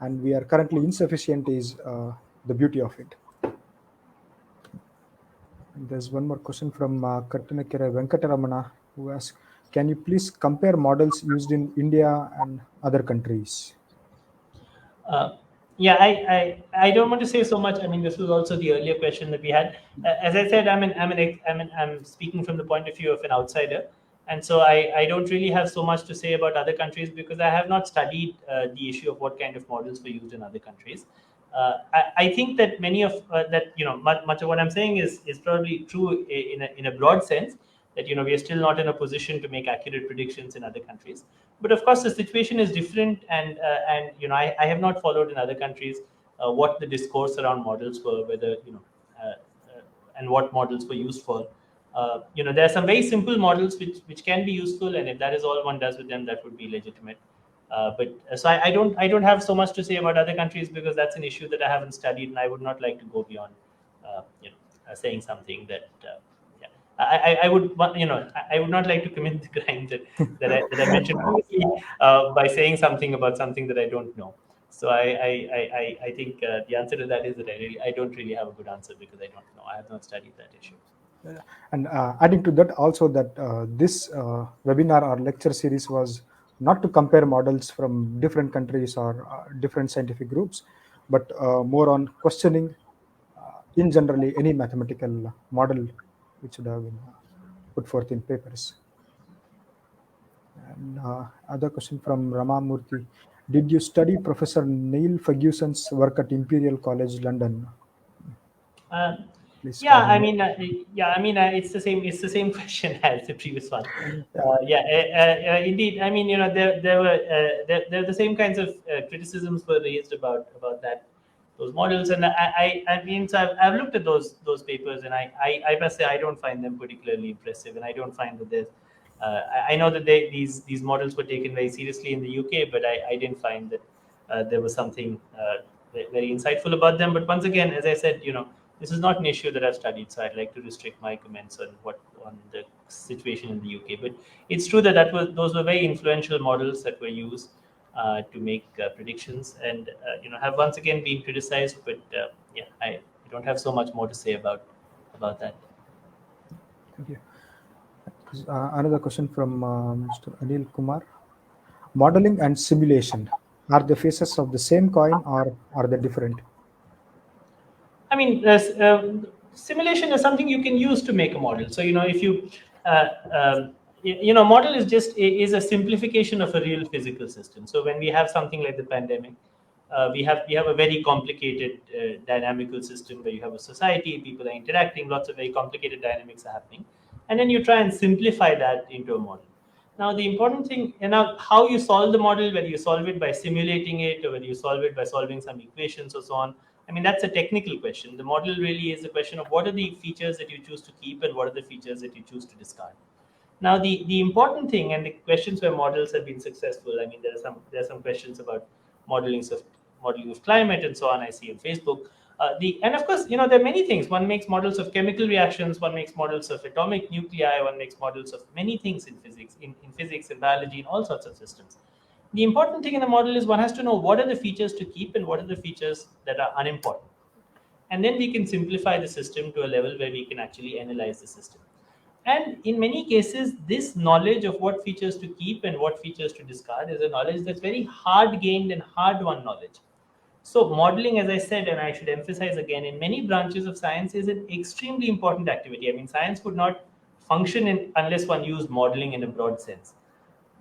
and we are currently insufficient is the beauty of it. And there's one more question from Kattanakere Venkataramana, who asks, can you please compare models used in India and other countries? Uh, yeah, I don't want to say so much. I mean, this was also the earlier question that we had. As I said, I'm speaking from the point of view of an outsider, and so I don't really have so much to say about other countries because I have not studied the issue of what kind of models were used in other countries. I think that many of that, much of what I'm saying is probably true in a broad sense, that we are still not in a position to make accurate predictions in other countries. But of course, the situation is different, and I have not followed in other countries what the discourse around models were, whether and what models were used for. There are some very simple models which can be useful, and if that is all one does with them, that would be legitimate. So I don't have so much to say about other countries because that's an issue that I haven't studied, and I would not like to go beyond saying something that yeah. I would I would not like to commit the crime that I mentioned previously by saying something about something that I don't know. So I think the answer to that is that I don't really have a good answer because I don't know. I have not studied that issue. And adding to that also that this webinar or lecture series was not to compare models from different countries or different scientific groups, but more on questioning in generally any mathematical model which would have been put forth in papers. And other question from Ramamurthy. Did you study Professor Neil Ferguson's work at Imperial College London? Uh, Please yeah, comment. it's the same. It's the same question as the previous one. Yeah. Indeed. I mean, there were there the same kinds of criticisms were raised about those models, and I mean, so I've looked at those papers, and I must say I don't find them particularly impressive, and I don't find that there's. I know that these models were taken very seriously in the UK, but I didn't find that there was something very insightful about them. But once again, as I said, this is not an issue that I've studied, so I'd like to restrict my comments on the situation in the UK. But it's true that those were very influential models that were used to make predictions, and have once again been criticized. But I don't have so much more to say about that. Thank you. Another question from Mr. Anil Kumar. Modeling and simulation, are the faces of the same coin or are they different? I mean, simulation is something you can use to make a model. So if you model is a simplification of a real physical system. So when we have something like the pandemic, we have a very complicated dynamical system where you have a society, people are interacting, lots of very complicated dynamics are happening, and then you try and simplify that into a model. Now, the important thing, how you solve the model, whether you solve it by simulating it or whether you solve it by solving some equations or so on, I mean, that's a technical question. The model really is a question of what are the features that you choose to keep and what are the features that you choose to discard. Now, the important thing and the questions where models have been successful, I mean, there are some questions about modeling of climate and so on. I see on Facebook. And of course, there are many things. One makes models of chemical reactions. One makes models of atomic nuclei. One makes models of many things in physics, in physics and biology, in all sorts of systems. The important thing in the model is one has to know what are the features to keep and what are the features that are unimportant. And then we can simplify the system to a level where we can actually analyze the system. And in many cases, this knowledge of what features to keep and what features to discard is a knowledge that's very hard gained and hard won knowledge. So modeling, as I said, and I should emphasize again, in many branches of science is an extremely important activity. I mean, science would not function unless one used modeling in a broad sense.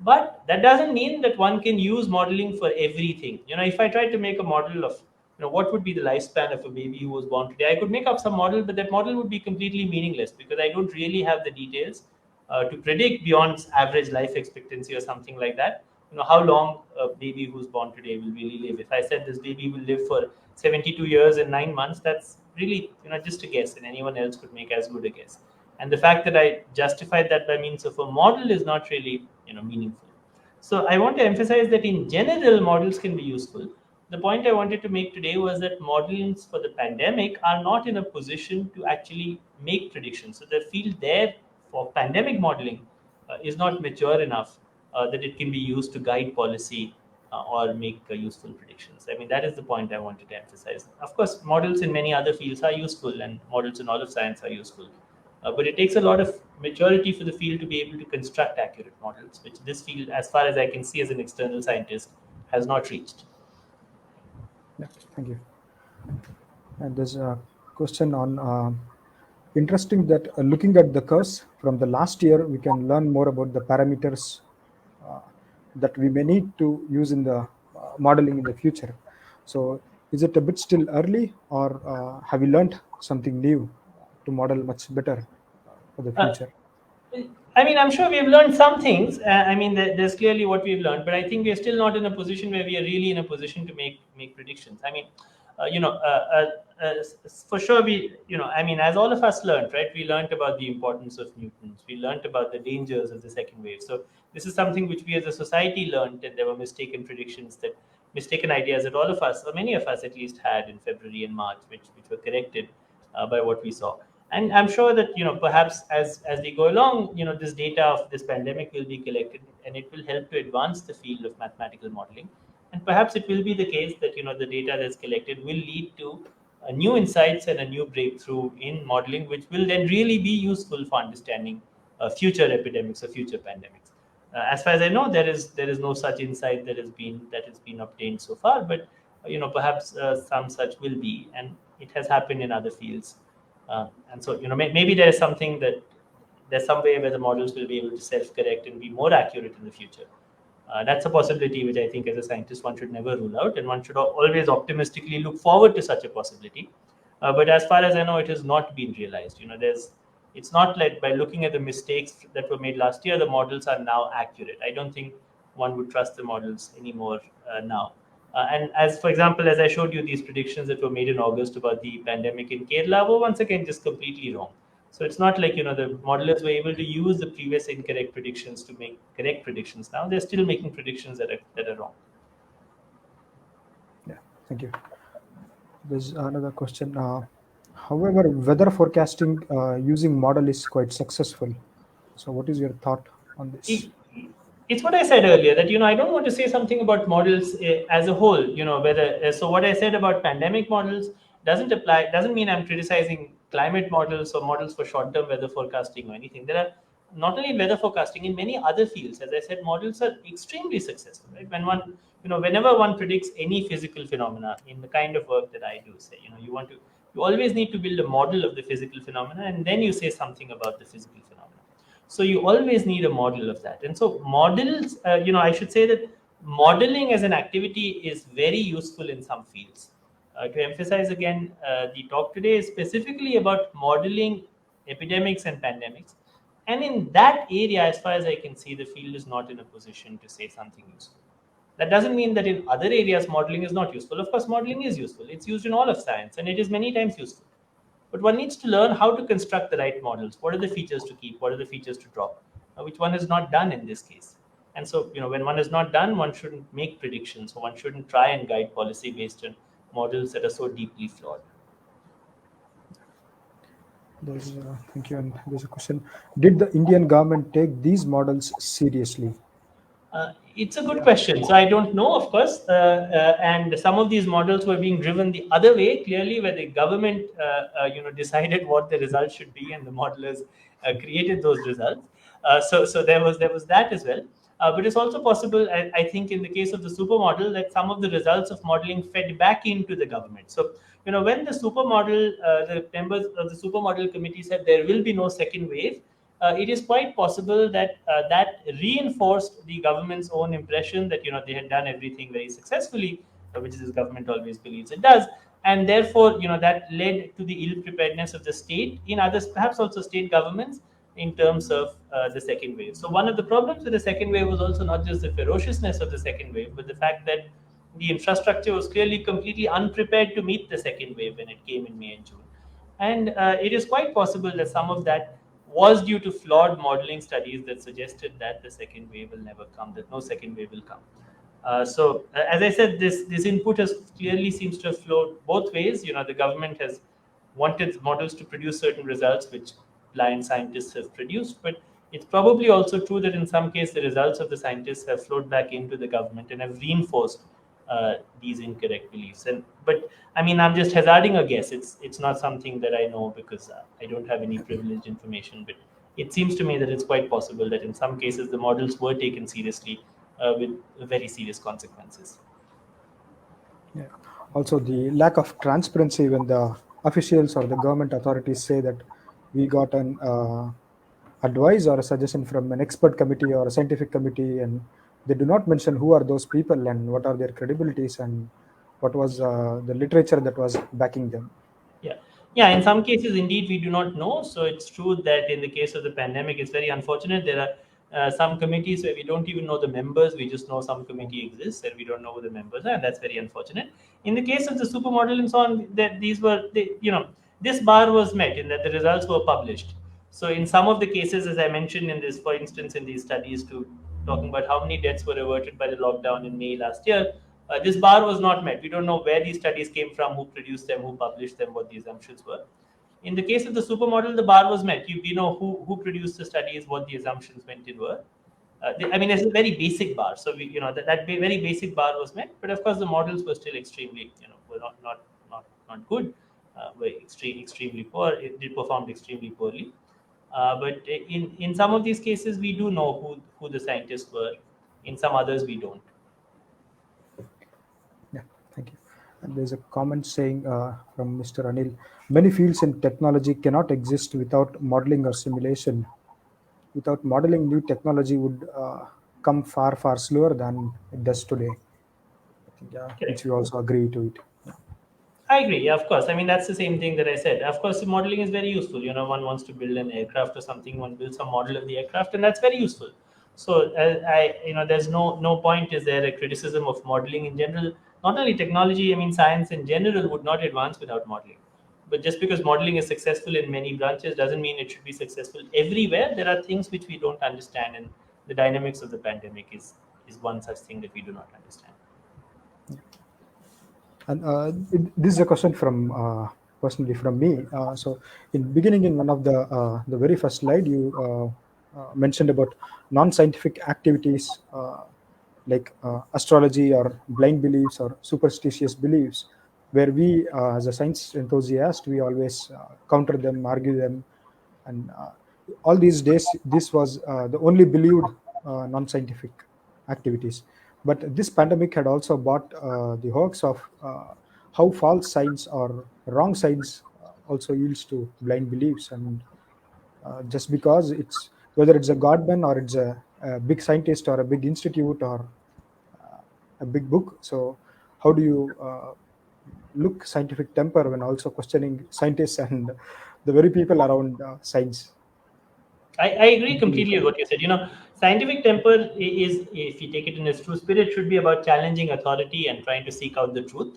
But that doesn't mean that one can use modeling for everything. If I tried to make a model of, what would be the lifespan of a baby who was born today, I could make up some model, but that model would be completely meaningless because I don't really have the details to predict beyond average life expectancy or something like that. How long a baby who's born today will really live. If I said this baby will live for 72 years and 9 months, that's really, just a guess, and anyone else could make as good a guess. and the fact that I justified that by means of a model is not really meaningful. So I want to emphasize that in general, models can be useful. The point I wanted to make today was that models for the pandemic are not in a position to actually make predictions. So the field there for pandemic modeling is not mature enough that it can be used to guide policy or make useful predictions. I mean, that is the point I wanted to emphasize. Of course, models in many other fields are useful, and models in all of science are useful. But it takes a lot of maturity for the field to be able to construct accurate models, which this field, as far as I can see as an external scientist, has not reached. Yeah, thank you. And there's a question on interesting that looking at the curves from the last year, we can learn more about the parameters uh, that we may need to use in the modeling in the future. So, is it a bit still early, or have we learned something new to model much better for the Uh, future? I mean, I'm sure we've learned some things. I mean, there's clearly what we've learned, but I think we're still not in a position where we are really in a position to make predictions. I mean, uh, you know, uh, uh, uh, for sure I mean, as all of us learned, right? We learned about the importance of Newton's. We learned about the dangers of the second wave. So this is something which we as a society learned, and there were mistaken ideas that all of us, or many of us at least, had in February and March, which were corrected by what we saw. And I'm sure that perhaps as we go along, this data of this pandemic will be collected, and it will help to advance the field of mathematical modeling. And perhaps it will be the case that the data that's collected will lead to new insights and a new breakthrough in modeling, which will then really be useful for understanding future epidemics or future pandemics. As far as I know, there is no such insight that has been obtained so far, but perhaps some such will be, and it has happened in other fields. And so maybe there's some way where the models will be able to self-correct and be more accurate in the future. That's a possibility which I think, as a scientist, one should never rule out, and one should always optimistically look forward to such a possibility. But as far as I know, it has not been realized. It's not like by looking at the mistakes that were made last year, the models are now accurate. I don't think one would trust the models anymore now. And as, for example, as I showed you, these predictions that were made in August about the pandemic in Kerala were once again just completely wrong. So it's not like the modelers were able to use the previous incorrect predictions to make correct predictions. Now they're still making predictions that are wrong. Yeah, thank you. There's another question. However, weather forecasting using model is quite successful. So, what is your thought on this? It- it's what I said earlier, that I don't want to say something about models as a whole. Whether so what I said about pandemic models doesn't mean I'm criticizing climate models or models for short-term weather forecasting or anything. There are, not only in weather forecasting, in many other fields, as I said, models are extremely successful. Right? Whenever one predicts any physical phenomena in the kind of work that I do, say, you always need to build a model of the physical phenomena, and then you say something about the physical phenomena. So you always need a model of that. And so models, I should say that modeling as an activity is very useful in some fields. To emphasize again, the talk today is specifically about modeling epidemics and pandemics. And in that area, as far as I can see, the field is not in a position to say something useful. That doesn't mean that in other areas modeling is not useful. Of course, modeling is useful. It's used in all of science, and it is many times useful. But one needs to learn how to construct the right models. What are the features to keep? What are the features to drop? Which one is not done in this case? And so, when one is not done, one shouldn't make predictions. So one shouldn't try and guide policy based on models that are so deeply flawed. Thank you. And there's a question: did the Indian government take these models seriously? It's a good question. So I don't know, of course, and some of these models were being driven the other way, clearly, where the government, decided what the results should be, and the modelers created those results. So there was that as well. But it's also possible, I think, in the case of the supermodel, that some of the results of modeling fed back into the government. So when the members of the supermodel committee said there will be no second wave, it is quite possible that that reinforced the government's own impression that they had done everything very successfully, which this government always believes it does, and therefore that led to the ill preparedness of the state in others, perhaps also state governments, in terms of the second wave. So one of the problems with the second wave was also not just the ferociousness of the second wave, but the fact that the infrastructure was clearly completely unprepared to meet the second wave when it came in May and June. And it is quite possible that some of that was due to flawed modeling studies that suggested that the second wave will never come, that no second wave will come. As I said, this input has clearly seems to have flowed both ways. The government has wanted models to produce certain results, which blind scientists have produced, but it's probably also true that in some case the results of the scientists have flowed back into the government and have reinforced these incorrect beliefs. But I mean, I'm just hazarding a guess. It's not something that I know because I don't have any privileged information. But it seems to me that it's quite possible that in some cases the models were taken seriously with very serious consequences. Yeah. Also, the lack of transparency when the officials or the government authorities say that we got an advice or a suggestion from an expert committee or a scientific committee, and they do not mention who are those people and what are their credibilities and what was the literature that was backing them. Yeah, yeah. In some cases, indeed, we do not know. So it's true that in the case of the pandemic, it's very unfortunate. There are some committees where we don't even know the members. We just know some committee exists, and we don't know who the members are, and that's very unfortunate. In the case of the supermodel and so on, that these were, this bar was met in that the results were published. So in some of the cases, as I mentioned in this, for instance, in these studies, to talking about how many deaths were averted by the lockdown in May last year, this bar was not met. We don't know where these studies came from, who produced them, who published them, what the assumptions were. In the case of the supermodel, the bar was met. We know who produced the studies, what the assumptions went in were. I mean, it's a very basic bar. So that very basic bar was met. But of course, the models were still extremely, were not good. Were extremely poor. It performed extremely poorly. But in some of these cases, we do know who the scientists were. In some others, we don't. Yeah, thank you. And there's a comment saying from Mr. Anil, many fields in technology cannot exist without modeling or simulation. Without modeling, new technology would come far, far slower than it does today. I think, yeah, which Correct. we also agree to it. Yeah. I agree. Yeah, of course. I mean, that's the same thing that I said. Of course, modeling is very useful. One wants to build an aircraft or something, one builds some model of the aircraft, and that's very useful. So, there's no point. Is there a criticism of modeling in general? Not only technology. I mean, science in general would not advance without modeling. But just because modeling is successful in many branches doesn't mean it should be successful everywhere. There are things which we don't understand, and the dynamics of the pandemic is one such thing that we do not understand. And this is a question from personally from me. So, in beginning, in one of the very first slide, you mentioned about non-scientific activities like astrology or blind beliefs or superstitious beliefs, where we, as a science enthusiast, we always counter them, argue them, and all these days, this was the only believed non-scientific activities. But this pandemic had also brought the hoax of how false science or wrong science also yields to blind beliefs. And just because it's whether it's a godman or it's a big scientist or a big institute or a big book. So how do you look scientific temper when also questioning scientists and the very people around science? I agree completely with what you said. Scientific temper is, if you take it in its true spirit, should be about challenging authority and trying to seek out the truth.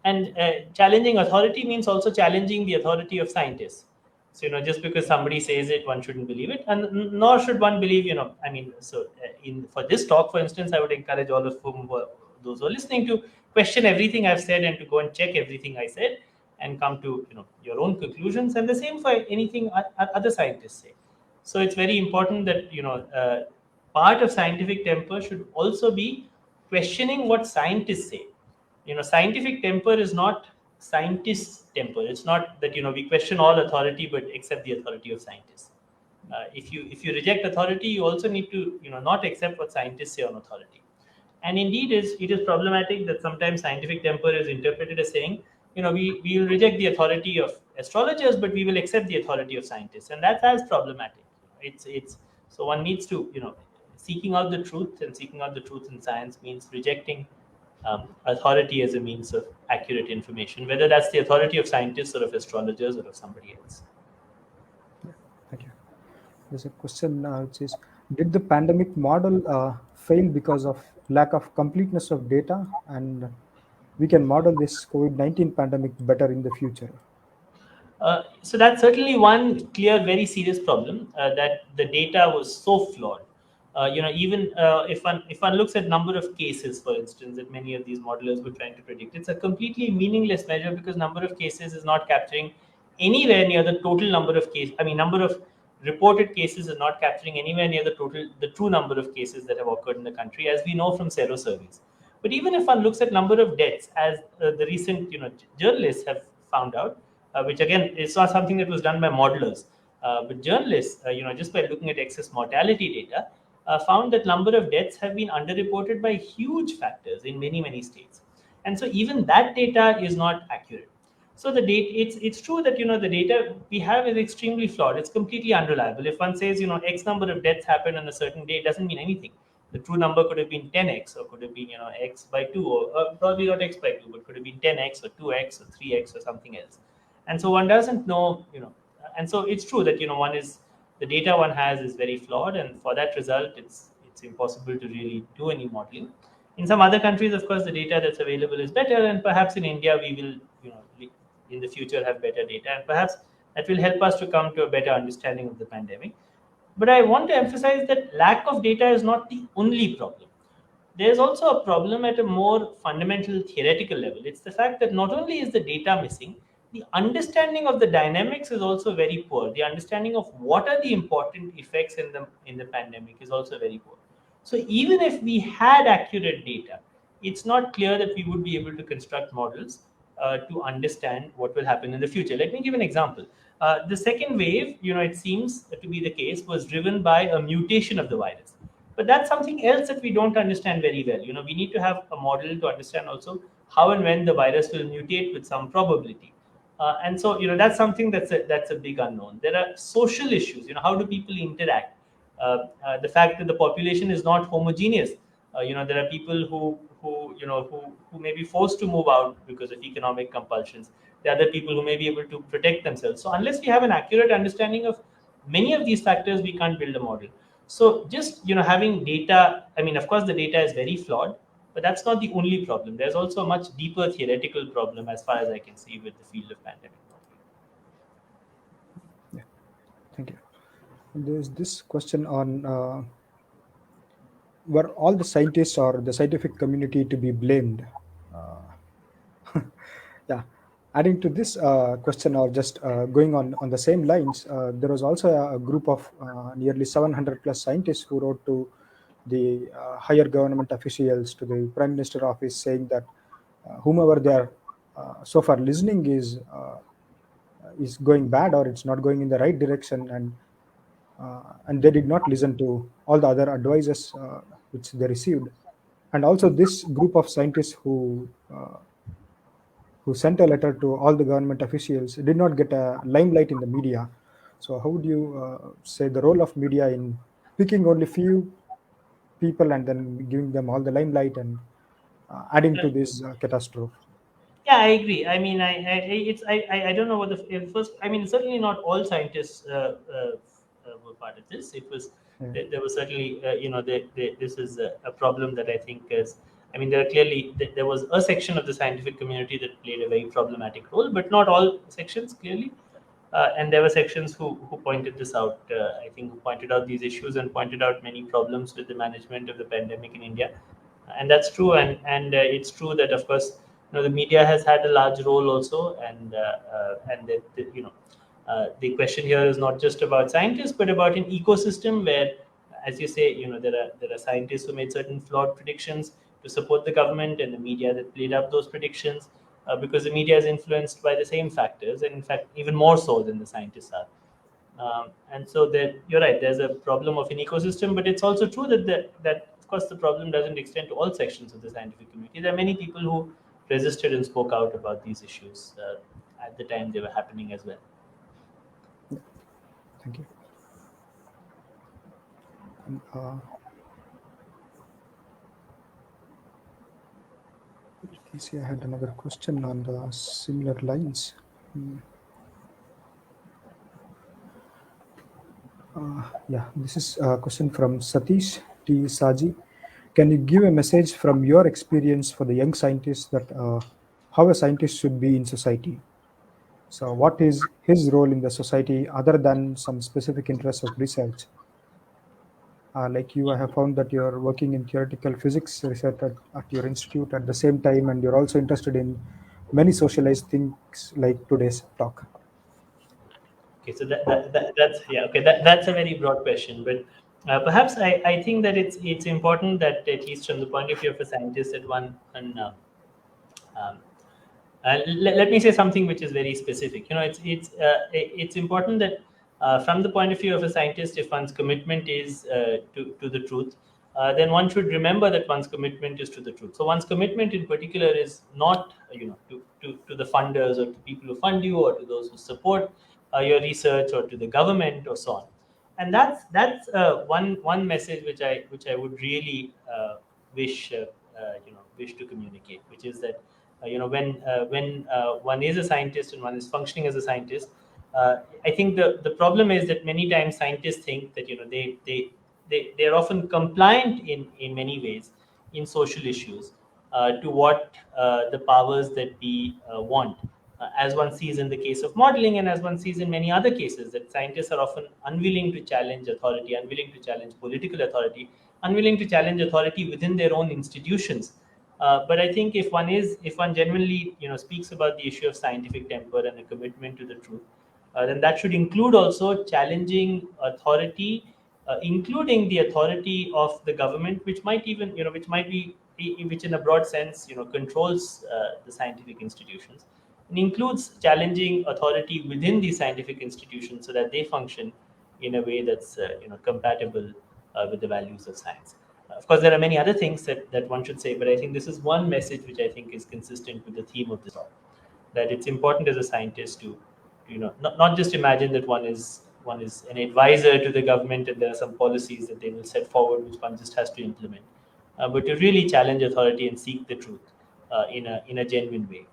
And challenging authority means also challenging the authority of scientists. So, just because somebody says it, one shouldn't believe it, and nor should one believe, I mean, so in for this talk, for instance, I would encourage all of those who are listening to question everything I've said and to go and check everything I said and come to your own conclusions. And the same for anything other scientists say. So it's very important that part of scientific temper should also be questioning what scientists say. Scientific temper is not scientists' temper. It's not that we question all authority but accept the authority of scientists. If you reject authority, you also need to not accept what scientists say on authority. And indeed, it is problematic that sometimes scientific temper is interpreted as saying, we will reject the authority of astrologers, but we will accept the authority of scientists, and that's as problematic. It's so one needs to seeking out the truth, and seeking out the truth in science means rejecting authority as a means of accurate information, whether that's the authority of scientists or of astrologers or of somebody else. Yeah, thank you. There's a question which is, did the pandemic model fail because of lack of completeness of data, and we can model this COVID-19 pandemic better in the future? So that's certainly one clear, very serious problem, that the data was so flawed. Even if one looks at number of cases, for instance, that many of these modelers were trying to predict, it's a completely meaningless measure because number of cases is not capturing anywhere near the total number of cases. I mean, number of reported cases is not capturing anywhere near the true number of cases that have occurred in the country, as we know from sero surveys. But even if one looks at number of deaths, as the recent journalists have found out, which again is not something that was done by modelers, but journalists, just by looking at excess mortality data, found that number of deaths have been underreported by huge factors in many states, and so even that data is not accurate. So the data, it's true that the data we have is extremely flawed. It's completely unreliable. If one says X number of deaths happened on a certain day, it doesn't mean anything. The true number could have been 10x, or could have been x by 2, or probably not x by 2, but could have been 10x or 2x or 3x or something else. And so one doesn't know, and so it's true that one is the data one has is very flawed, and for that result, it's impossible to really do any modeling. In some other countries, of course, the data that's available is better, and perhaps in India we will, in the future have better data, and perhaps that will help us to come to a better understanding of the pandemic. But I want to emphasize that lack of data is not the only problem. There's also a problem at a more fundamental theoretical level. It's the fact that not only is the data missing, the understanding of the dynamics is also very poor. The understanding of what are the important effects in the pandemic is also very poor. So even if we had accurate data, it's not clear that we would be able to construct models to understand what will happen in the future. Let me give an example. The second wave, it seems to be the case, was driven by a mutation of the virus. But that's something else that we don't understand very well. We need to have a model to understand also how and when the virus will mutate with some probability. And so, that's something that's a big unknown. There are social issues. How do people interact? The fact that the population is not homogeneous. There are people who may be forced to move out because of economic compulsions. There are other people who may be able to protect themselves. So unless we have an accurate understanding of many of these factors, we can't build a model. So just having data, I mean, of course, the data is very flawed, but that's not the only problem. There's also a much deeper theoretical problem, as far as I can see, with the field of pandemic modeling. Yeah, thank you. There's this question on were all the scientists or the scientific community to be blamed? Yeah, adding to this question, or just going on the same lines, there was also a group of nearly 700 plus scientists who wrote to the higher government officials, to the Prime Minister office, saying that whomever they are so far listening is going bad, or it's not going in the right direction, and they did not listen to all the other advices which they received. And also this group of scientists who sent a letter to all the government officials did not get a limelight in the media. So how would you say the role of media in picking only few people and then giving them all the limelight and adding to this catastrophe? Yeah, I agree. I mean, I don't know what the first. I mean, certainly not all scientists were part of this. It was Yeah. there was certainly this is a problem that I think is. I mean, there was a section of the scientific community that played a very problematic role, but not all sections clearly. And there were sections who pointed this out. I think who pointed out these issues and pointed out many problems with the management of the pandemic in India, and that's true. And it's true that of course the media has had a large role also, and the question here is not just about scientists but about an ecosystem where, as you say, there are scientists who made certain flawed predictions to support the government, and the media that played up those predictions, because the media is influenced by the same factors, and in fact even more so than the scientists are. And so that you're right, there's a problem of an ecosystem, but it's also true that of course the problem doesn't extend to all sections of the scientific community. There are many people who resisted and spoke out about these issues at the time they were happening as well. Thank you. And, see, I had another question on the similar lines. Yeah, this is a question from Satish T. Saji. Can you give a message from your experience for the young scientists that how a scientist should be in society? So, what is his role in the society other than some specific interests of research? Like you, I have found that you are working in theoretical physics research at your institute at the same time, and you're also interested in many socialized things like today's talk. Okay, so that's yeah. Okay, that's a very broad question, but perhaps I think that it's important that at least from the point of view of a scientist, that one um, let me say something which is very specific. It's important that from the point of view of a scientist, if one's commitment is to the truth, then one should remember that one's commitment is to the truth. So one's commitment in particular is not to the funders or to people who fund you or to those who support your research or to the government or so on. And that's one message which I would really wish to communicate, which is that when one is a scientist and one is functioning as a scientist, I think the problem is that many times scientists think that they are often compliant in many ways in social issues to what the powers that be want. As one sees in the case of modeling, and as one sees in many other cases, that scientists are often unwilling to challenge authority, unwilling to challenge political authority, unwilling to challenge authority within their own institutions. But I think if one genuinely speaks about the issue of scientific temper and a commitment to the truth, then that should include also challenging authority, including the authority of the government, which might even which might be which in a broad sense controls the scientific institutions, and includes challenging authority within the scientific institutions so that they function in a way that's compatible with the values of science. Of course, there are many other things that one should say, but I think this is one message which I think is consistent with the theme of this talk. That it's important as a scientist to, not just imagine that one is an advisor to the government and there are some policies that they will set forward which one just has to implement, but to really challenge authority and seek the truth in a genuine way.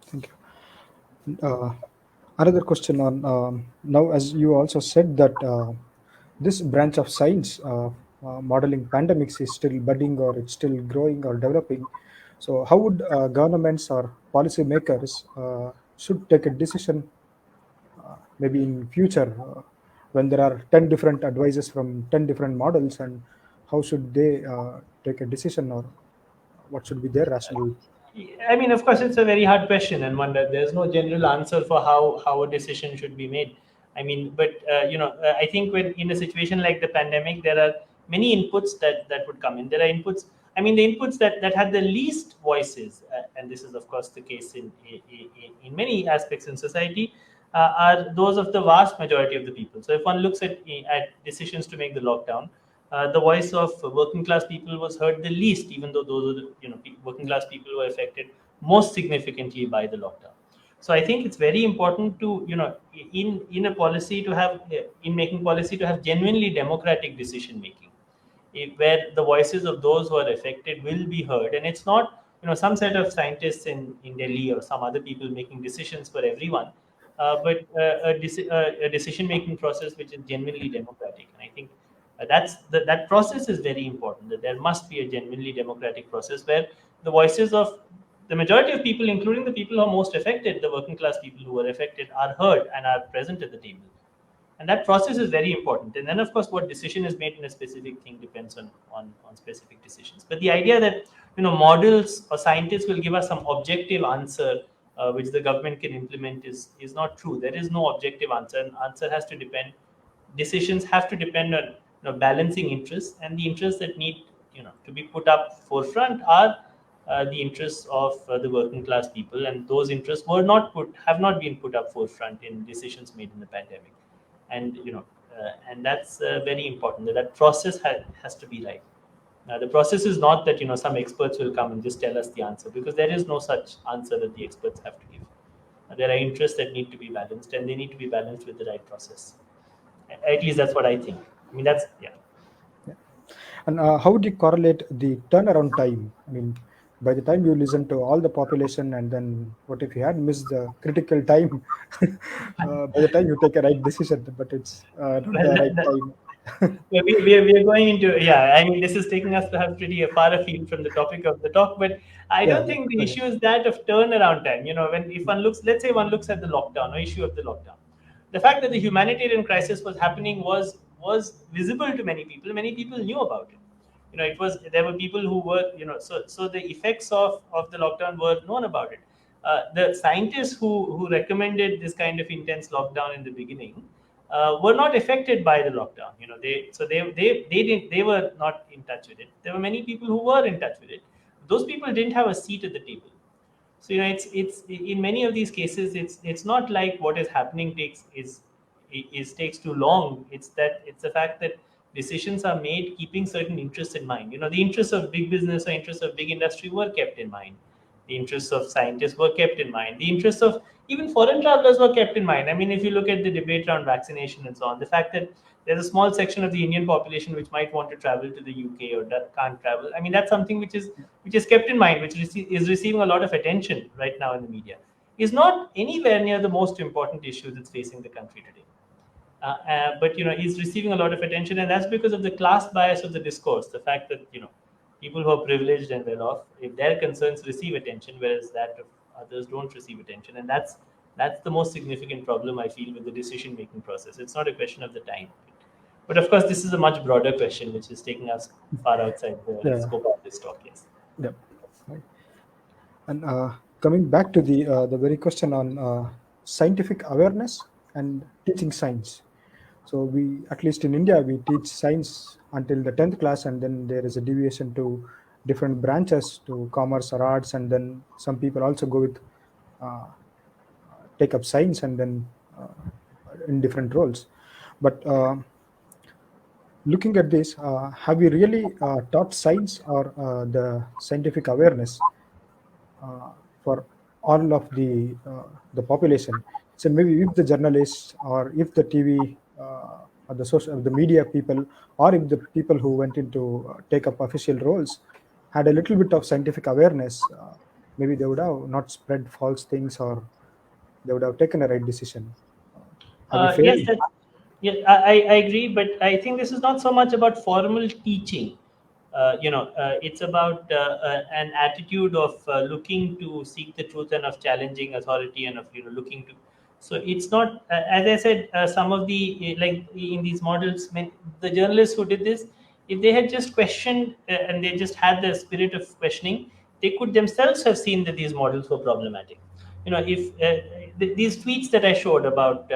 Thank you. Another question on now, as you also said that this branch of science, modeling pandemics, is still budding or it's still growing or developing. So, how would governments or policymakers should take a decision maybe in future when there are 10 different advices from 10 different models, and how should they take a decision, or what should be their rationale? I mean, of course, it's a very hard question, and one that there's no general answer for how a decision should be made. I mean, but I think when in a situation like the pandemic, there are many inputs that would come in. There are inputs. I mean, the inputs that had the least voices, and this is of course the case in many aspects in society, are those of the vast majority of the people. So if one looks at decisions to make the lockdown, the voice of working class people was heard the least, even though those are the working class people were affected most significantly by the lockdown. So I think it's very important to in a policy to have in making policy to have genuinely democratic decision making, where the voices of those who are affected will be heard, and it's not some set of scientists in Delhi or some other people making decisions for everyone, but a decision making process which is genuinely democratic. And I think that process is very important, that there must be a genuinely democratic process where the voices of the majority of people, including the people who are most affected, the working class people who are affected, are heard and are present at the table. And that process is very important. And then of course what decision is made in a specific thing depends on specific decisions. But the idea that models or scientists will give us some objective answer which the government can implement is not true. There is no objective answer. An answer has to depend, decisions have to depend on balancing interests, and the interests that need to be put up forefront are the interests of the working class people, and those interests have not been put up forefront in decisions made in the pandemic. And and that's very important, that process has to be right. The process is not that some experts will come and just tell us the answer, because there is no such answer that the experts have to give. There are interests that need to be balanced, and they need to be balanced with the right process. At least that's what I think. I mean, that's yeah. Yeah. And how would you correlate the turnaround time? I mean, by the time you listen to all the population, and then what if you had missed the critical time by the time you take a right decision, but it's not Well, the right time? we're going into, yeah, I mean, this is taking us perhaps pretty far afield from the topic of the talk, but I Yeah, don't think the okay. issue is that of turnaround time. When if one looks, let's say one looks at the lockdown or issue of the lockdown, the fact that the humanitarian crisis was happening was visible to many people. Many people knew about it. It was, there were people who were, so the effects of the lockdown were known about it. The scientists who recommended this kind of intense lockdown in the beginning were not affected by the lockdown. They were not in touch with it. There were many people who were in touch with it. Those people didn't have a seat at the table. So it's in many of these cases, it's not like what is happening takes too long. It's the fact that decisions are made keeping certain interests in mind. The interests of big business or interests of big industry were kept in mind. The interests of scientists were kept in mind. The interests of even foreign travelers were kept in mind. I mean, if you look at the debate around vaccination and so on, the fact that there's a small section of the Indian population which might want to travel to the UK or that can't travel. I mean, that's something which is kept in mind, which is receiving a lot of attention right now in the media. Is not anywhere near the most important issue that's facing the country today. But he's receiving a lot of attention, and that's because of the class bias of the discourse. The fact that people who are privileged and well off, if their concerns receive attention, whereas that of others don't receive attention, and that's the most significant problem I feel with the decision making process. It's not a question of the time, but of course, this is a much broader question, which is taking us far outside the Yeah, scope of this talk. Yes. yeah. Right. And coming back to the very question on scientific awareness and teaching science. So we, at least in India, we teach science until the 10th class, and then there is a deviation to different branches to commerce or arts, and then some people also go with uh, take up science and then in different roles. But looking at this, have we really taught science or the scientific awareness for all of the population? So maybe if the journalists or if the TV or the social, the media people, or if the people who went into take up official roles had a little bit of scientific awareness, maybe they would have not spread false things, or they would have taken a right decision. Have we Yes, failed? yeah, I agree, but I think this is not so much about formal teaching. It's about an attitude of looking to seek the truth and of challenging authority and of looking to. So it's not, as I said, some of the like in these models, the journalists who did this, if they had just questioned and they just had the spirit of questioning, they could themselves have seen that these models were problematic. If these tweets that I showed about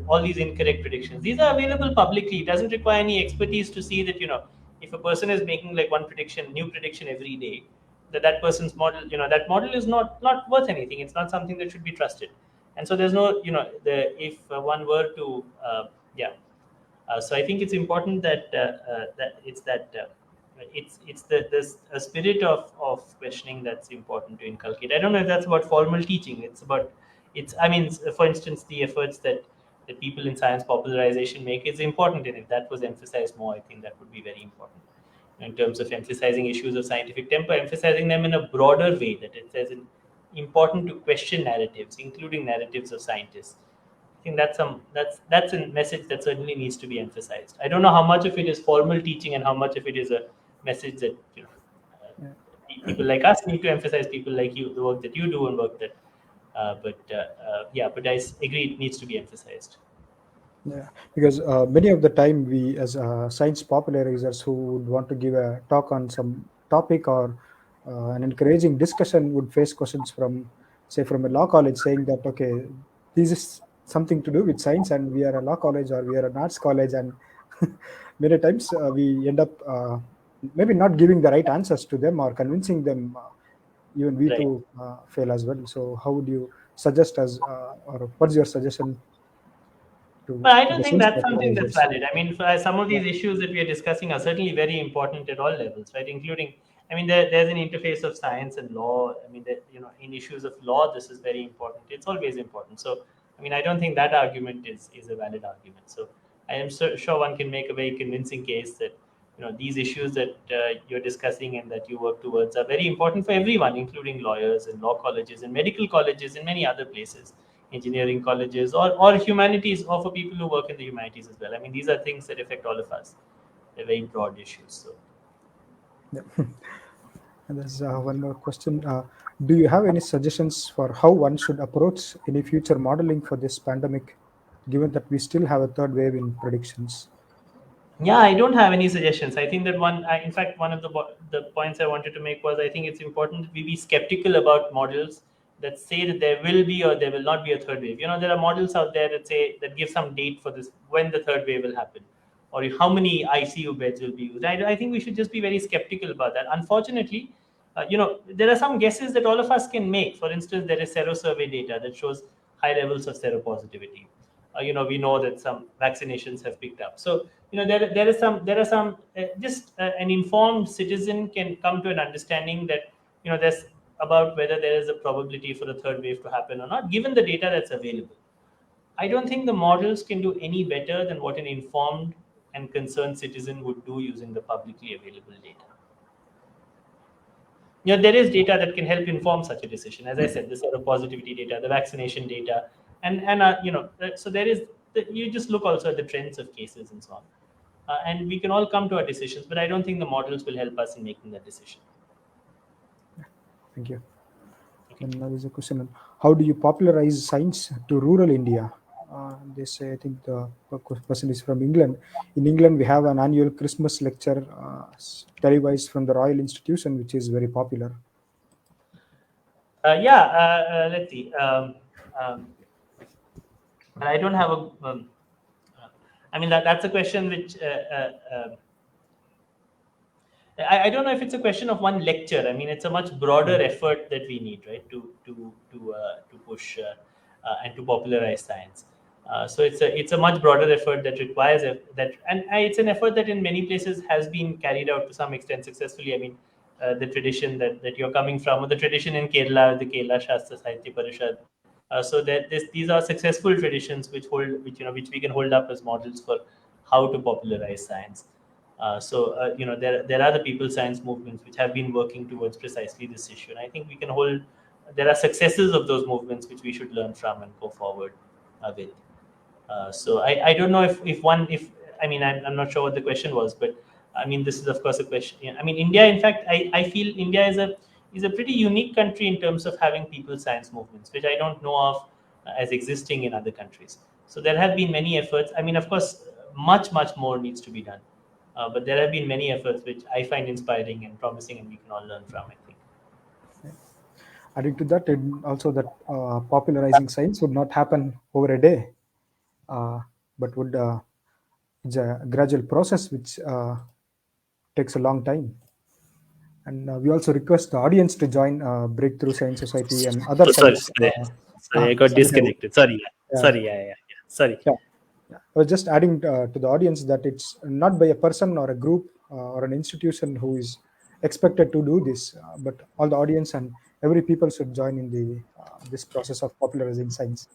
all these incorrect predictions, these are available publicly. It doesn't require any expertise to see that if a person is making like one prediction, new prediction every day, that person's model, that model is not worth anything. It's not something that should be trusted. And so there's no, the if one were to yeah so I think it's important that it's this a spirit of questioning that's important to inculcate. I don't know if that's about formal teaching. It's I mean, for instance, the efforts that people in science popularization make is important, and if that was emphasized more, I think that would be very important in terms of emphasizing issues of scientific temper, emphasizing them in a broader way, that it says important to question narratives, including narratives of scientists. I think that's a message that certainly needs to be emphasized. I don't know how much of it is formal teaching and how much of it is a message that Yeah. people like us need to emphasize. People like you, the work that you do and work that. But agree it needs to be emphasized. Yeah, because many of the time we, as science popularizers who would want to give a talk on some topic or an encouraging discussion, would face questions from, say, from a law college saying that, okay, this is something to do with science and we are a law college or we are an arts college, and many times we end up maybe not giving the right answers to them or convincing them. Even we Right. too fail as well. So, how would you suggest us, or what's your suggestion But I to don't the think science that's something that's popularizers? valid. I mean, some of Yeah, these issues that we are discussing are certainly very important at all levels, right? Including, I mean, there's an interface of science and law. I mean, in issues of law, this is very important. It's always important. So, I mean, I don't think that argument is a valid argument. So, I am sure one can make a very convincing case that these issues that you're discussing and that you work towards are very important for everyone, including lawyers and law colleges and medical colleges and many other places engineering colleges, or humanities, or for people who work in the humanities as well. I mean, these are things that affect all of us. They're very broad issues. So. Yeah. And there's one more question. Do you have any suggestions for how one should approach any future modeling for this pandemic, given that we still have a third wave in predictions? Yeah, I don't have any suggestions. I think that in fact, one of the points I wanted to make was I think it's important that we be skeptical about models that say that there will be or there will not be a third wave. There are models out there that say that give some date for this when the third wave will happen, or how many ICU beds will be used. I think we should just be very skeptical about that. Unfortunately, there are some guesses that all of us can make. For instance, there is serosurvey data that shows high levels of seropositivity. We know that some vaccinations have picked up. So just an informed citizen can come to an understanding that there's about whether there is a probability for a third wave to happen or not, given the data that's available. I don't think the models can do any better than what an informed and concerned citizen would do using the publicly available data. There is data that can help inform such a decision. As I said, the seropositivity data, the vaccination data, so there is. You just look also at the trends of cases and so on, and we can all come to our decisions. But I don't think the models will help us in making that decision. Thank you. And now there's a question on how do you popularize science to rural India? They say, I think the person is from England. In England, we have an annual Christmas lecture televised from the Royal Institution, which is very popular. Let's see. I don't have a. I mean, that's a question which I don't know if it's a question of one lecture. I mean, it's a much broader effort that we need, right, to push and to popularize science. So it's a much broader effort that requires and it's an effort that in many places has been carried out to some extent successfully. I mean, the tradition that you're coming from, or the tradition in Kerala, the Kerala Shastra Sahitya Parishad. So that these are successful traditions which we can hold up as models for how to popularize science. There are the people science movements which have been working towards precisely this issue, and I think we can hold. There are successes of those movements which we should learn from and go forward with. So I don't know if I mean I'm not sure what the question was, but I mean this is of course a question. I mean India, in fact, I feel India is a pretty unique country in terms of having people science movements, which I don't know of as existing in other countries. So there have been many efforts. I mean, of course, much more needs to be done. But there have been many efforts which I find inspiring and promising, and we can all learn from, I think. Adding to that, also that popularizing science would not happen over a day, but would it's a gradual process which takes a long time. And we also request the audience to join Breakthrough Science Society and other science. Sorry, I got disconnected. Sorry. Sorry. Yeah. I was just adding to the audience that it's not by a person or a group or an institution who is expected to do this, but all the audience and every people should join in the this process of popularizing science.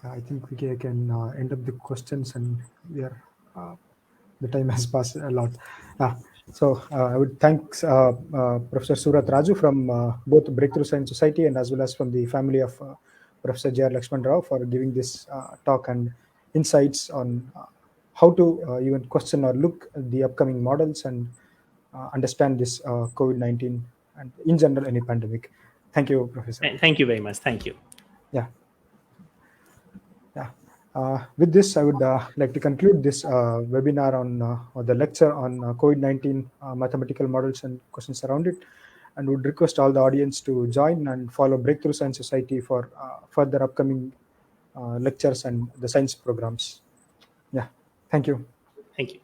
I think we can end up the questions, and we are the time has passed a lot. So I would thank Professor Suvrat Raju from both Breakthrough Science Society and as well as from the family of Professor JRL Lakshman Rao for giving this talk and insights on how to even question or look at the upcoming models and understand this COVID-19 and in general any pandemic. Thank you, Professor. Thank you very much. Thank you. Yeah. With this, I would like to conclude this webinar on or the lecture on COVID-19 mathematical models and questions around it, and would request all the audience to join and follow Breakthrough Science Society for further upcoming lectures and the science programs. Yeah, thank you. Thank you.